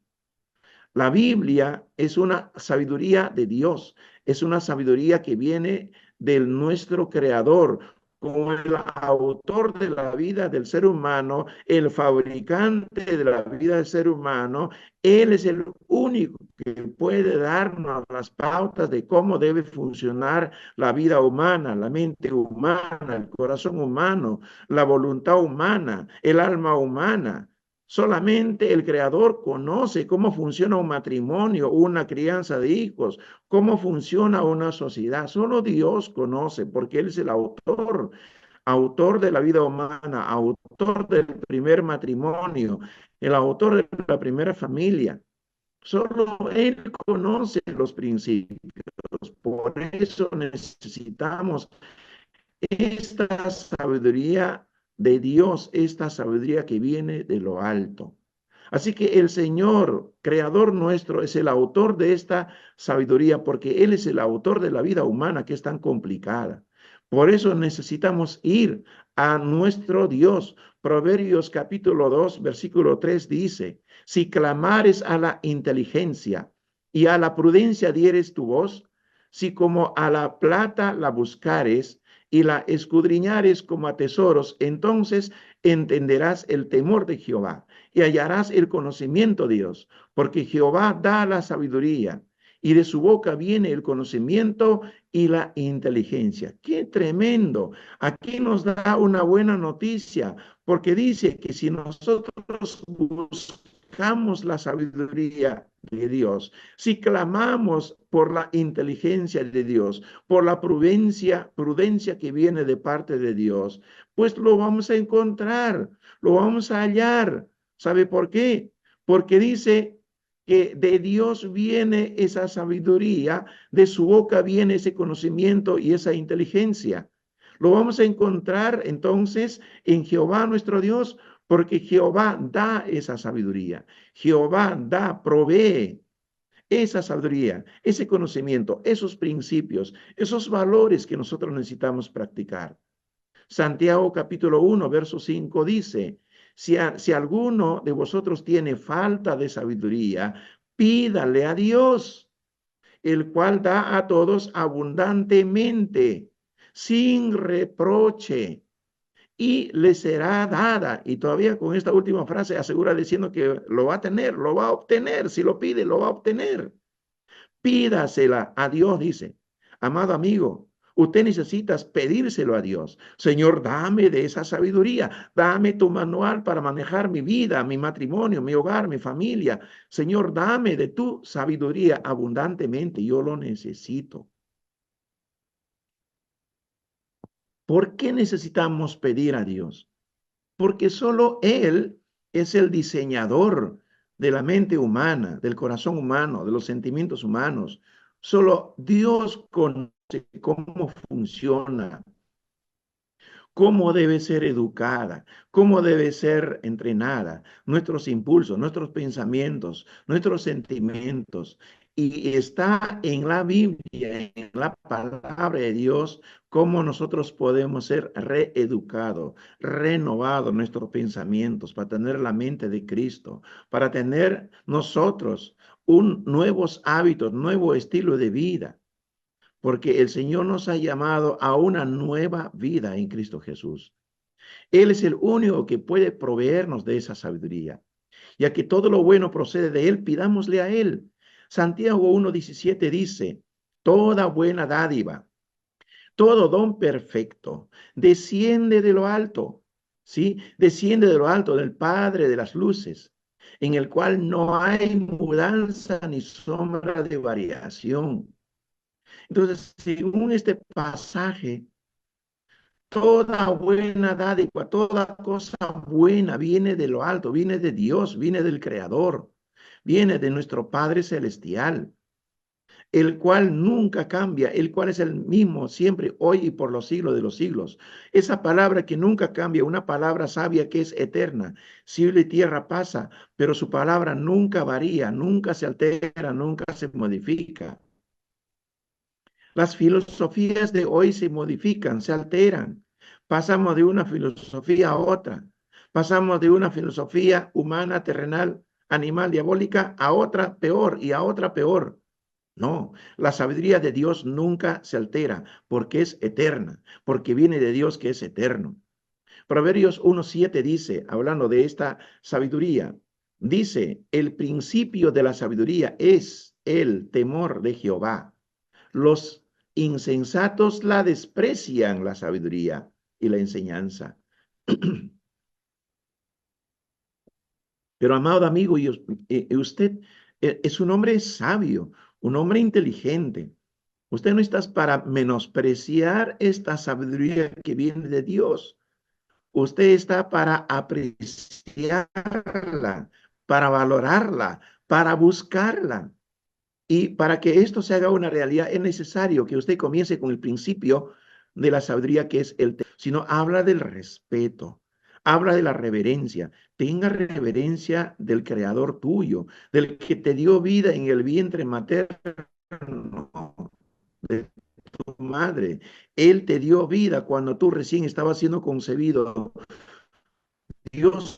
La Biblia es una sabiduría de Dios, es una sabiduría que viene del nuestro creador, como el autor de la vida del ser humano, el fabricante de la vida del ser humano. Él es el único que puede darnos las pautas de cómo debe funcionar la vida humana, la mente humana, el corazón humano, la voluntad humana, el alma humana. Solamente el creador conoce cómo funciona un matrimonio, una crianza de hijos, cómo funciona una sociedad. Solo Dios conoce, porque Él es el autor, autor de la vida humana, autor del primer matrimonio, el autor de la primera familia. Solo Él conoce los principios. Por eso necesitamos esta sabiduría de Dios, esta sabiduría que viene de lo alto. Así que el Señor, creador nuestro, es el autor de esta sabiduría, porque Él es el autor de la vida humana que es tan complicada. Por eso necesitamos ir a nuestro Dios. Proverbios capítulo 2, versículo 3 dice, si clamares a la inteligencia y a la prudencia dieres tu voz, si como a la plata la buscares y la escudriñares como a tesoros, entonces entenderás el temor de Jehová y hallarás el conocimiento de Dios, porque Jehová da la sabiduría y de su boca viene el conocimiento y la inteligencia. ¡Qué tremendo! Aquí nos da una buena noticia, porque dice que si nosotros buscamos la sabiduría de Dios, si clamamos por la inteligencia de Dios, por la prudencia que viene de parte de Dios, pues lo vamos a encontrar, lo vamos a hallar. ¿Sabe por qué? Porque dice que de Dios viene esa sabiduría, de su boca viene ese conocimiento y esa inteligencia. Lo vamos a encontrar entonces en Jehová nuestro Dios, porque Jehová da esa sabiduría. Jehová da, provee esa sabiduría, ese conocimiento, esos principios, esos valores que nosotros necesitamos practicar. Santiago capítulo 1, verso 5 dice, si alguno de vosotros tiene falta de sabiduría, pídale a Dios, el cual da a todos abundantemente, sin reproche, y le será dada. Y todavía con esta última frase asegura diciendo que lo va a tener, lo va a obtener. Si lo pide, lo va a obtener. Pídasela a Dios, dice. Amado amigo, usted necesita pedírselo a Dios. Señor, dame de esa sabiduría. Dame tu manual para manejar mi vida, mi matrimonio, mi hogar, mi familia. Señor, dame de tu sabiduría abundantemente. Yo lo necesito. ¿Por qué necesitamos pedir a Dios? Porque solo Él es el diseñador de la mente humana, del corazón humano, de los sentimientos humanos. Solo Dios conoce cómo funciona, cómo debe ser educada, cómo debe ser entrenada, nuestros impulsos, nuestros pensamientos, nuestros sentimientos. Y está en la Biblia, en la palabra de Dios, cómo nosotros podemos ser reeducados, renovados nuestros pensamientos para tener la mente de Cristo, para tener nosotros nuevos hábitos, nuevo estilo de vida porque el Señor nos ha llamado a una nueva vida en Cristo Jesús. Él es el único que puede proveernos de esa sabiduría. Ya que todo lo bueno procede de Él, pidámosle a Él. Santiago 1:17 dice, toda buena dádiva, todo don perfecto, desciende de lo alto, ¿sí? Desciende de lo alto, del Padre de las luces, en el cual no hay mudanza ni sombra de variación. Entonces, según este pasaje, toda buena dádiva, toda cosa buena viene de lo alto, viene de Dios, viene del Creador, viene de nuestro Padre Celestial, el cual nunca cambia, el cual es el mismo siempre, hoy y por los siglos de los siglos. Esa palabra que nunca cambia, una palabra sabia que es eterna. Cielo y tierra pasa, pero su palabra nunca varía, nunca se altera, nunca se modifica. Las filosofías de hoy se modifican, se alteran. Pasamos de una filosofía a otra. Pasamos de una filosofía humana, terrenal, animal, diabólica, a otra peor y a otra peor. No, la sabiduría de Dios nunca se altera porque es eterna, porque viene de Dios que es eterno. Proverbios 1:7 dice, hablando de esta sabiduría, dice, el principio de la sabiduría es el temor de Jehová. Los insensatos la desprecian, la sabiduría y la enseñanza. Pero amado amigo, usted es un hombre sabio, un hombre inteligente. Usted no está para menospreciar esta sabiduría que viene de Dios. Usted está para apreciarla, para valorarla, para buscarla. Y para que esto se haga una realidad es necesario que usted comience con el principio de la sabiduría que es sino habla del respeto, habla de la reverencia. Tenga reverencia del creador tuyo, del que te dio vida en el vientre materno de tu madre. Él te dio vida cuando tú recién estabas siendo concebido. Dios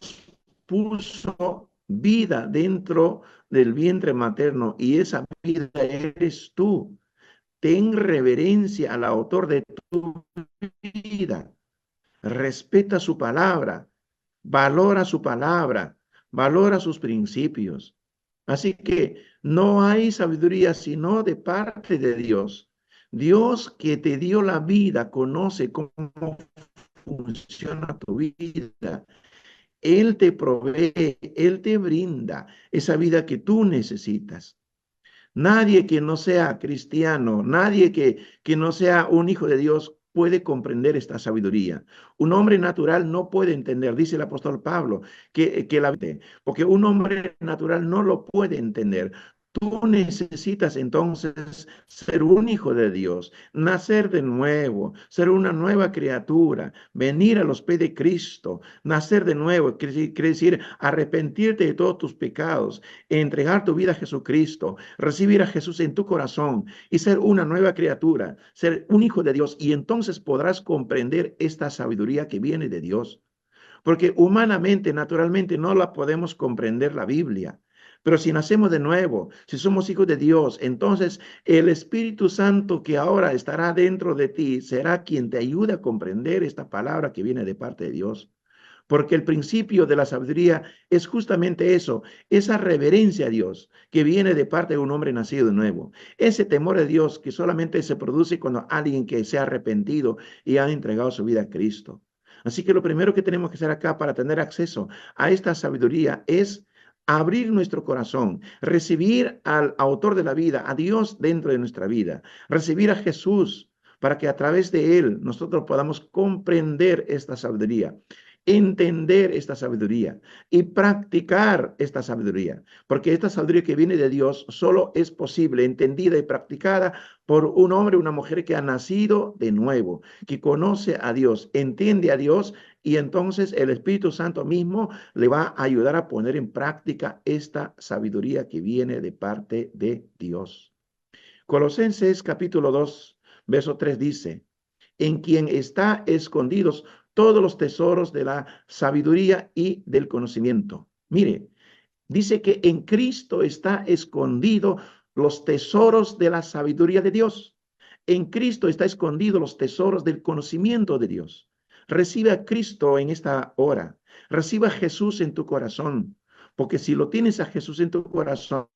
puso vida dentro del vientre materno y esa vida eres tú. Ten reverencia al autor de tu vida. Respeta su palabra. Valora su palabra. Valora sus principios. Así que no hay sabiduría sino de parte de Dios. Dios que te dio la vida conoce cómo funciona tu vida. Él te provee, Él te brinda esa vida que tú necesitas. Nadie que no sea cristiano, nadie que no sea un hijo de Dios puede comprender esta sabiduría. Un hombre natural no puede entender, dice el apóstol Pablo, porque un hombre natural no lo puede entender. Tú necesitas entonces ser un hijo de Dios, nacer de nuevo, ser una nueva criatura, venir a los pies de Cristo, nacer de nuevo, quiere decir arrepentirte de todos tus pecados, entregar tu vida a Jesucristo, recibir a Jesús en tu corazón y ser una nueva criatura, ser un hijo de Dios. Y entonces podrás comprender esta sabiduría que viene de Dios. Porque humanamente, naturalmente, no la podemos comprender la Biblia. Pero si nacemos de nuevo, si somos hijos de Dios, entonces el Espíritu Santo que ahora estará dentro de ti será quien te ayude a comprender esta palabra que viene de parte de Dios. Porque el principio de la sabiduría es justamente eso, esa reverencia a Dios que viene de parte de un hombre nacido de nuevo. Ese temor a Dios que solamente se produce cuando alguien que se ha arrepentido y ha entregado su vida a Cristo. Así que lo primero que tenemos que hacer acá para tener acceso a esta sabiduría es abrir nuestro corazón, recibir al autor de la vida, a Dios dentro de nuestra vida, recibir a Jesús para que a través de él nosotros podamos comprender esta sabiduría, entender esta sabiduría y practicar esta sabiduría, porque esta sabiduría que viene de Dios solo es posible, entendida y practicada por un hombre o una mujer que ha nacido de nuevo, que conoce a Dios, entiende a Dios, y entonces el Espíritu Santo mismo le va a ayudar a poner en práctica esta sabiduría que viene de parte de Dios. Colosenses capítulo 2, verso 3 dice, en quien está escondidos todos los tesoros de la sabiduría y del conocimiento. Mire, dice que en Cristo está escondido los tesoros de la sabiduría de Dios. En Cristo está escondido los tesoros del conocimiento de Dios. Recibe a Cristo en esta hora. Recibe a Jesús en tu corazón. Porque si lo tienes a Jesús en tu corazón,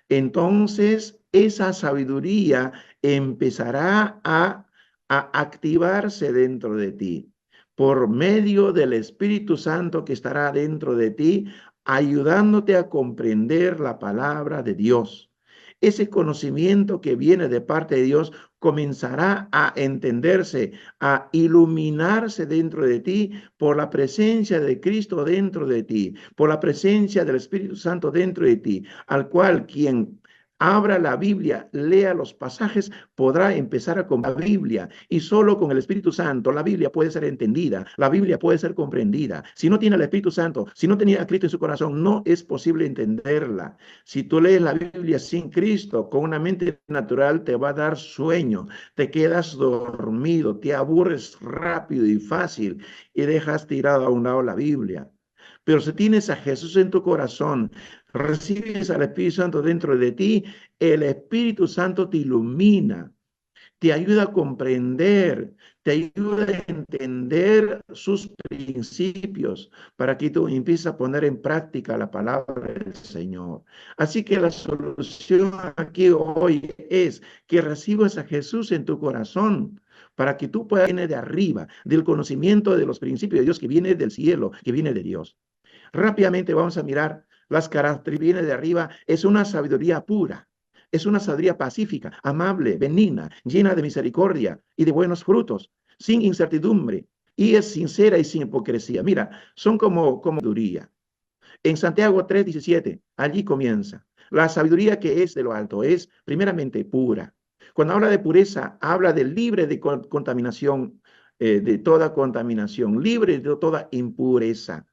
entonces esa sabiduría empezará a activarse dentro de ti por medio del Espíritu Santo que estará dentro de ti, ayudándote a comprender la palabra de Dios. Ese conocimiento que viene de parte de Dios comenzará a entenderse, a iluminarse dentro de ti por la presencia de Cristo dentro de ti, por la presencia del Espíritu Santo dentro de ti, al cual quien abra la Biblia, lea los pasajes, podrá empezar a con la Biblia. Y solo con el Espíritu Santo la Biblia puede ser entendida, la Biblia puede ser comprendida. Si no tiene el Espíritu Santo, si no tenía a Cristo en su corazón, no es posible entenderla. Si tú lees la Biblia sin Cristo, con una mente natural, te va a dar sueño, te quedas dormido, te aburres rápido y fácil y dejas tirado a un lado la Biblia. Pero si tienes a Jesús en tu corazón, recibes al Espíritu Santo dentro de ti, el Espíritu Santo te ilumina, te ayuda a comprender, te ayuda a entender sus principios para que tú empieces a poner en práctica la palabra del Señor. Así que la solución aquí hoy es que recibas a Jesús en tu corazón para que tú puedas venir de arriba, del conocimiento de los principios de Dios que viene del cielo, que viene de Dios. Rápidamente vamos a mirar las características que viene de arriba. Es una sabiduría pura. Es una sabiduría pacífica, amable, benigna, llena de misericordia y de buenos frutos, sin incertidumbre, y es sincera y sin hipocresía. Mira, son como sabiduría. En Santiago 3:17, allí comienza. La sabiduría que es de lo alto es primeramente pura. Cuando habla de pureza, habla de libre de contaminación, de toda contaminación, libre de toda impureza.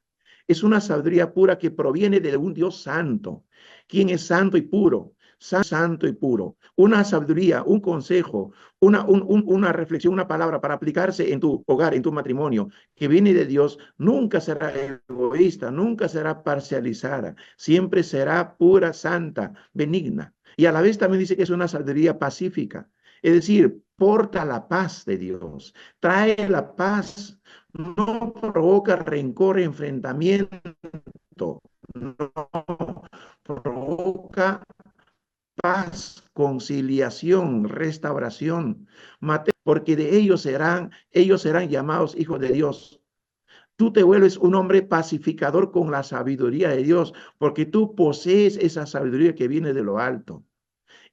Es una sabiduría pura que proviene de un Dios santo. ¿Quién es santo y puro? Santo y puro. Una sabiduría, un consejo, una reflexión, una palabra para aplicarse en tu hogar, en tu matrimonio, que viene de Dios, nunca será egoísta, nunca será parcializada, siempre será pura, santa, benigna. Y a la vez también dice que es una sabiduría pacífica. Es decir, porta la paz de Dios, trae la paz, no provoca rencor, enfrentamiento, no provoca paz, conciliación, restauración, porque de ellos serán llamados hijos de Dios. Tú te vuelves un hombre pacificador con la sabiduría de Dios, porque tú posees esa sabiduría que viene de lo alto.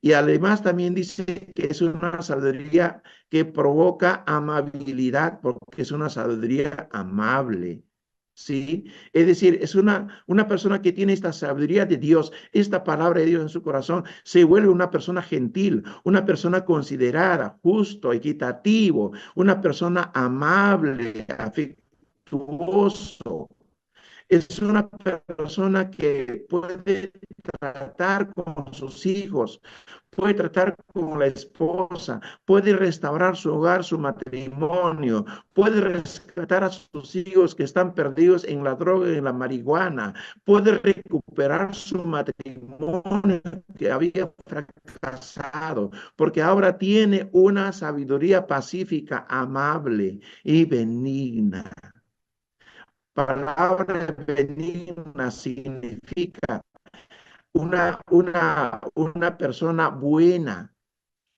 Y además también dice que es una sabiduría que provoca amabilidad, porque es una sabiduría amable. ¿Sí? Es decir, es una persona que tiene esta sabiduría de Dios, esta palabra de Dios en su corazón, se vuelve una persona gentil, una persona considerada, justo, equitativo, una persona amable, afectuoso. Es una persona que puede tratar con sus hijos, puede tratar con la esposa, puede restaurar su hogar, su matrimonio, puede rescatar a sus hijos que están perdidos en la droga y en la marihuana, puede recuperar su matrimonio que había fracasado, porque ahora tiene una sabiduría pacífica, amable y benigna. Palabra benigna significa una persona buena,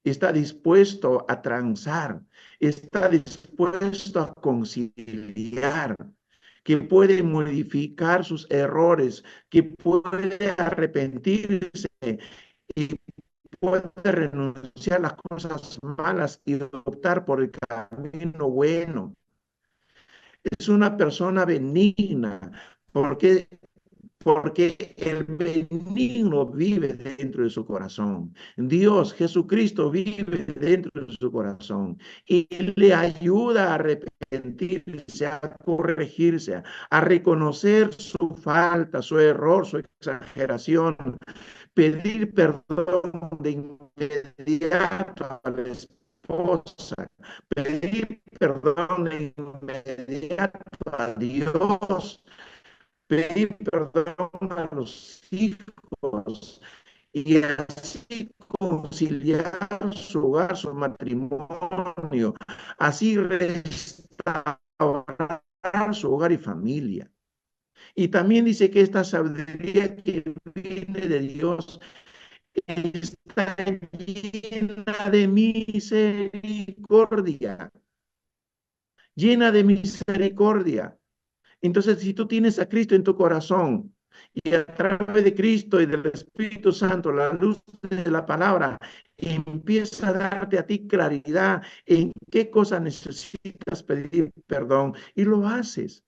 está dispuesto a transar, está dispuesto a conciliar, que puede modificar sus errores, que puede arrepentirse y puede renunciar a las cosas malas y optar por el camino bueno. Es una persona benigna, porque porque el benigno vive dentro de su corazón. Dios, Jesucristo, vive dentro de su corazón y le ayuda a arrepentirse, a corregirse, a reconocer su falta, su error, su exageración, pedir perdón de inmediato a la esposa, pedir perdón de inmediato a Dios, pedir perdón a los hijos y así conciliar su hogar, su matrimonio, así restaurar su hogar y familia. Y también dice que esta sabiduría que viene de Dios está llena de misericordia, llena de misericordia. Entonces, si tú tienes a Cristo en tu corazón Y a través de Cristo y del Espíritu Santo, la luz de la palabra empieza a darte a ti claridad en qué cosa necesitas pedir perdón y lo haces.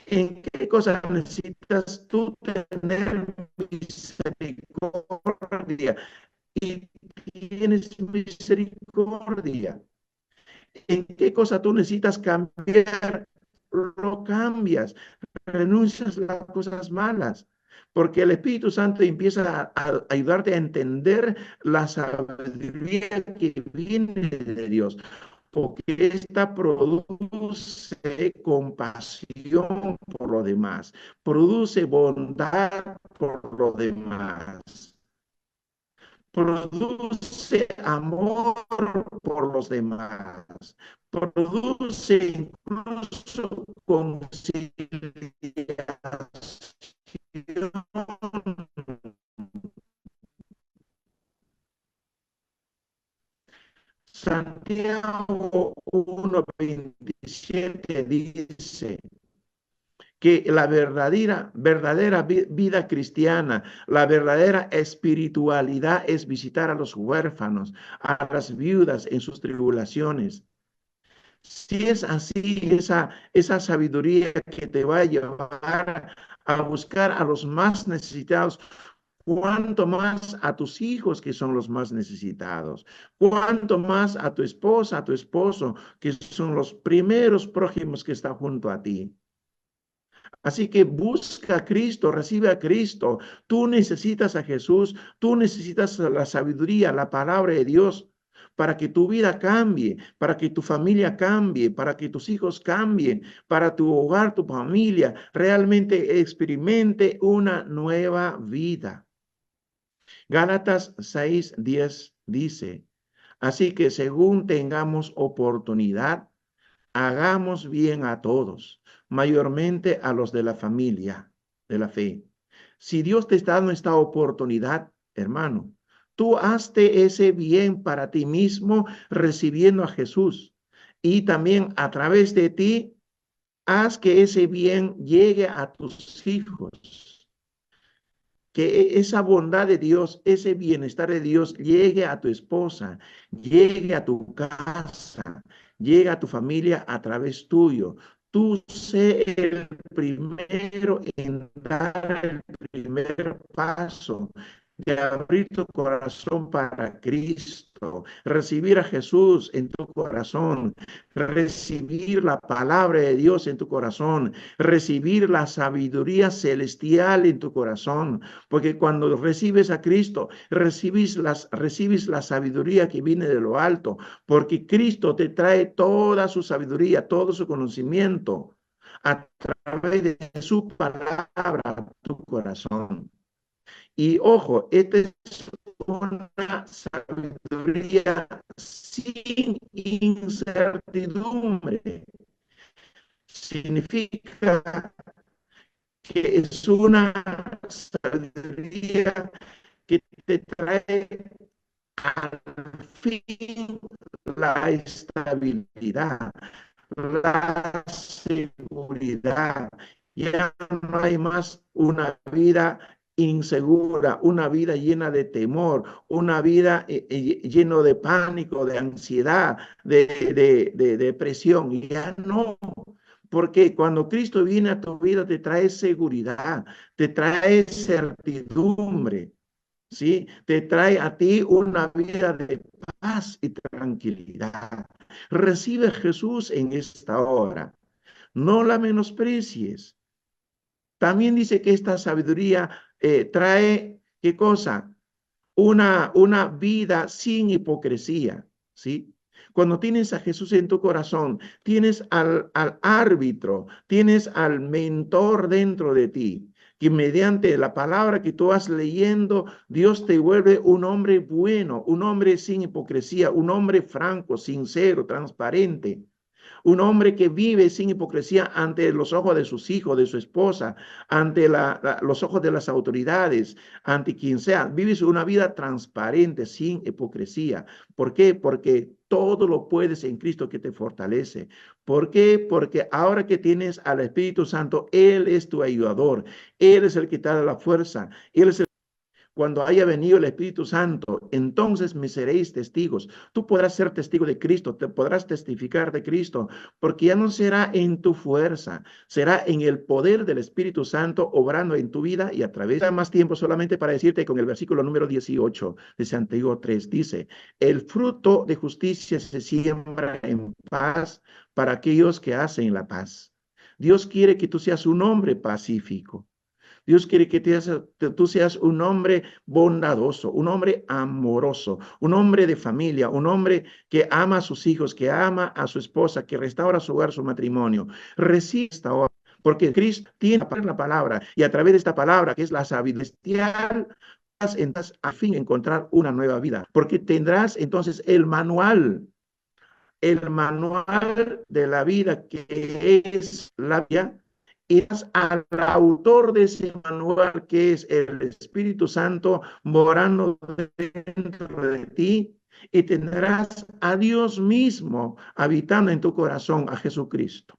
¿En qué cosas necesitas tú tener misericordia? Y tienes misericordia. ¿En qué cosa tú necesitas cambiar? Lo cambias, renuncias a las cosas malas, porque el Espíritu Santo empieza a ayudarte a entender la sabiduría que viene de Dios, porque esta produce compasión por lo demás, produce bondad por lo demás, produce amor por los demás, produce incluso conciliación. Santiago 1:27 dice que la verdadera vida cristiana, la verdadera espiritualidad es visitar a los huérfanos, a las viudas en sus tribulaciones. Si es así, esa sabiduría que te va a llevar a buscar a los más necesitados, cuánto más a tus hijos que son los más necesitados, cuánto más a tu esposa, a tu esposo, que son los primeros prójimos que están junto a ti. Así que busca a Cristo, recibe a Cristo. Tú necesitas a Jesús, tú necesitas la sabiduría, la palabra de Dios, para que tu vida cambie, para que tu familia cambie, para que tus hijos cambien, para tu hogar, tu familia realmente experimente una nueva vida. Gálatas 6:10 dice, así que según tengamos oportunidad, hagamos bien a todos, mayormente a los de la familia, de la fe. Si Dios te está dando esta oportunidad, hermano, tú hazte ese bien para ti mismo recibiendo a Jesús. Y también a través de ti, haz que ese bien llegue a tus hijos. Que esa bondad de Dios, ese bienestar de Dios llegue a tu esposa, llegue a tu casa, llegue a tu familia a través tuyo. Tú sé el primero en dar el primer paso de abrir tu corazón para Cristo, recibir a Jesús en tu corazón, recibir la palabra de Dios en tu corazón, recibir la sabiduría celestial en tu corazón, porque cuando recibes a Cristo, recibes la sabiduría que viene de lo alto, porque Cristo te trae toda su sabiduría, todo su conocimiento a través de su palabra a tu corazón. Y ojo, esta es una sabiduría sin incertidumbre. Significa que es una sabiduría que te trae al fin la estabilidad, la seguridad. Ya no hay más una vida insegura, una vida llena de temor, una vida lleno de pánico, de ansiedad, de depresión. Ya no. Porque cuando Cristo viene a tu vida te trae seguridad, te trae certidumbre, ¿sí? Te trae a ti una vida de paz y tranquilidad. Recibe a Jesús en esta hora. No la menosprecies. También dice que esta sabiduría trae, ¿qué cosa? Una vida sin hipocresía, ¿sí? Cuando tienes a Jesús en tu corazón, tienes al árbitro, tienes al mentor dentro de ti, que mediante la palabra que tú vas leyendo, Dios te vuelve un hombre bueno, un hombre sin hipocresía, un hombre franco, sincero, transparente, un hombre que vive sin hipocresía ante los ojos de sus hijos, de su esposa, ante los ojos de las autoridades, ante quien sea. Vives una vida transparente, sin hipocresía. ¿Por qué? Porque todo lo puedes en Cristo que te fortalece. ¿Por qué? Porque ahora que tienes al Espíritu Santo, Él es tu ayudador. Él es el que te da la fuerza. Él es el cuando haya venido el Espíritu Santo, entonces me seréis testigos. Tú podrás ser testigo de Cristo, te podrás testificar de Cristo, porque ya no será en tu fuerza, será en el poder del Espíritu Santo obrando en tu vida y a través de más tiempo solamente para decirte con el versículo número 18 de Santiago 3, dice, el fruto de justicia se siembra en paz para aquellos que hacen la paz. Dios quiere que tú seas un hombre pacífico. Dios quiere que tú seas un hombre bondadoso, un hombre amoroso, un hombre de familia, un hombre que ama a sus hijos, que ama a su esposa, que restaura su hogar, su matrimonio. Recibe esta obra, porque Cristo tiene la palabra y a través de esta palabra, que es la sabiduría, entonces a fin encontrar una nueva vida, porque tendrás entonces el manual de la vida que es la vida, irás al autor de ese manual que es el Espíritu Santo morando dentro de ti y tendrás a Dios mismo habitando en tu corazón, a Jesucristo.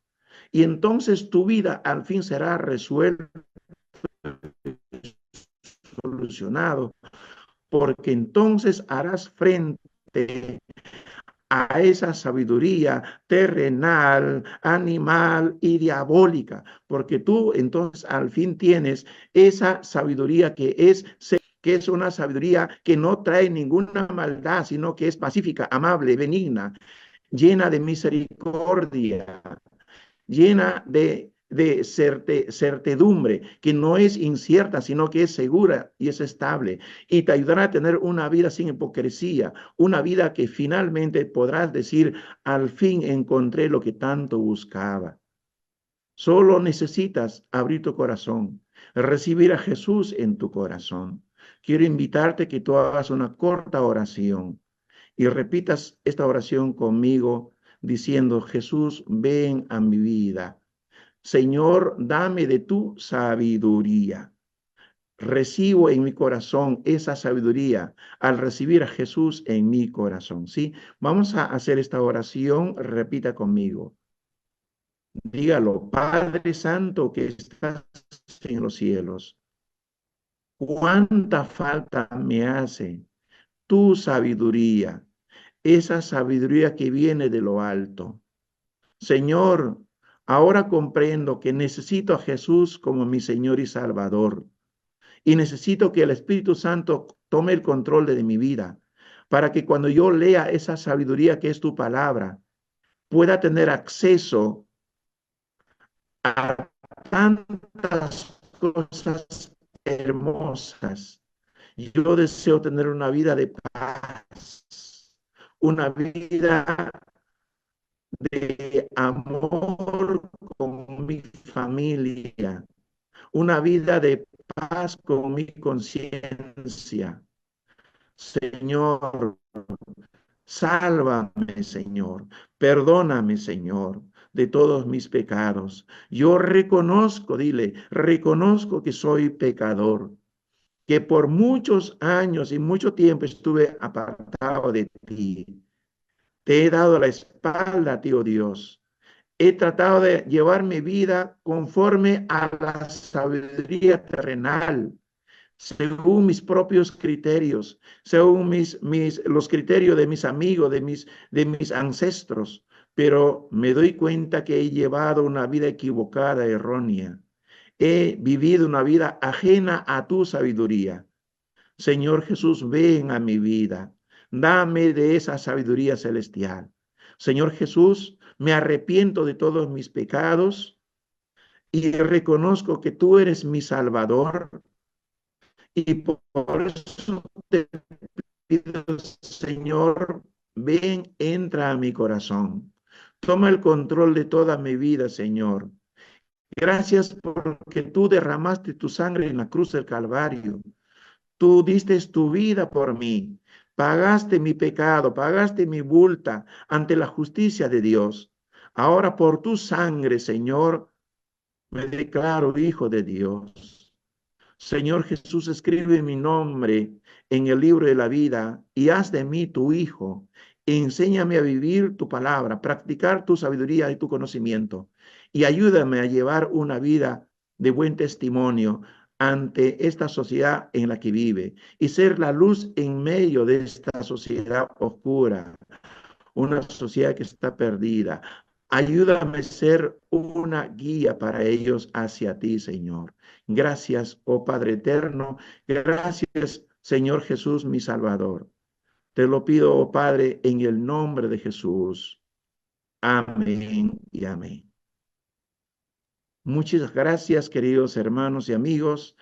Y entonces tu vida al fin será resuelta, solucionado, porque entonces harás frente a esa sabiduría terrenal, animal y diabólica, porque tú entonces al fin tienes esa sabiduría que es una sabiduría que no trae ninguna maldad, sino que es pacífica, amable, benigna, llena de misericordia, llena de certidumbre, que no es incierta, sino que es segura y es estable, y te ayudará a tener una vida sin hipocresía, una vida que finalmente podrás decir, al fin encontré lo que tanto buscaba. Solo necesitas abrir tu corazón, recibir a Jesús en tu corazón. Quiero invitarte que tú hagas una corta oración y repitas esta oración conmigo diciendo, Jesús, ven a mi vida. Señor, dame de tu sabiduría. Recibo en mi corazón esa sabiduría al recibir a Jesús en mi corazón. ¿Sí? Vamos a hacer esta oración. Repita conmigo. Dígalo, Padre Santo que estás en los cielos. ¿Cuánta falta me hace tu sabiduría? Esa sabiduría que viene de lo alto. Señor, ahora comprendo que necesito a Jesús como mi Señor y Salvador. Y necesito que el Espíritu Santo tome el control de mi vida para que cuando yo lea esa sabiduría que es tu palabra, pueda tener acceso a tantas cosas hermosas. Yo deseo tener una vida de paz, una vida de amor con mi familia, una vida de paz con mi conciencia. Señor, sálvame, Señor, perdóname, Señor, de todos mis pecados. Yo reconozco, dile, reconozco que soy pecador, que por muchos años y mucho tiempo estuve apartado de ti. Te he dado la espalda, tío Dios. He tratado de llevar mi vida conforme a la sabiduría terrenal, según mis propios criterios, según los criterios de mis amigos, de mis ancestros. Pero me doy cuenta que he llevado una vida equivocada, errónea. He vivido una vida ajena a tu sabiduría. Señor Jesús, ven a mi vida. Dame de esa sabiduría celestial. Señor Jesús, me arrepiento de todos mis pecados y reconozco que tú eres mi Salvador. Y por eso te pido, Señor, ven, entra a mi corazón. Toma el control de toda mi vida, Señor. Gracias porque tú derramaste tu sangre en la cruz del Calvario. Tú diste tu vida por mí. Pagaste mi pecado, pagaste mi multa ante la justicia de Dios. Ahora por tu sangre, Señor, me declaro hijo de Dios. Señor Jesús, escribe mi nombre en el libro de la vida y haz de mí tu hijo. Enséñame a vivir tu palabra, practicar tu sabiduría y tu conocimiento, y ayúdame a llevar una vida de buen testimonio ante esta sociedad en la que vive y ser la luz en medio de esta sociedad oscura, una sociedad que está perdida. Ayúdame a ser una guía para ellos hacia ti, Señor. Gracias, oh Padre eterno. Gracias, Señor Jesús, mi Salvador. Te lo pido, oh Padre, en el nombre de Jesús. Amén y amén. Muchas gracias, queridos hermanos y amigos.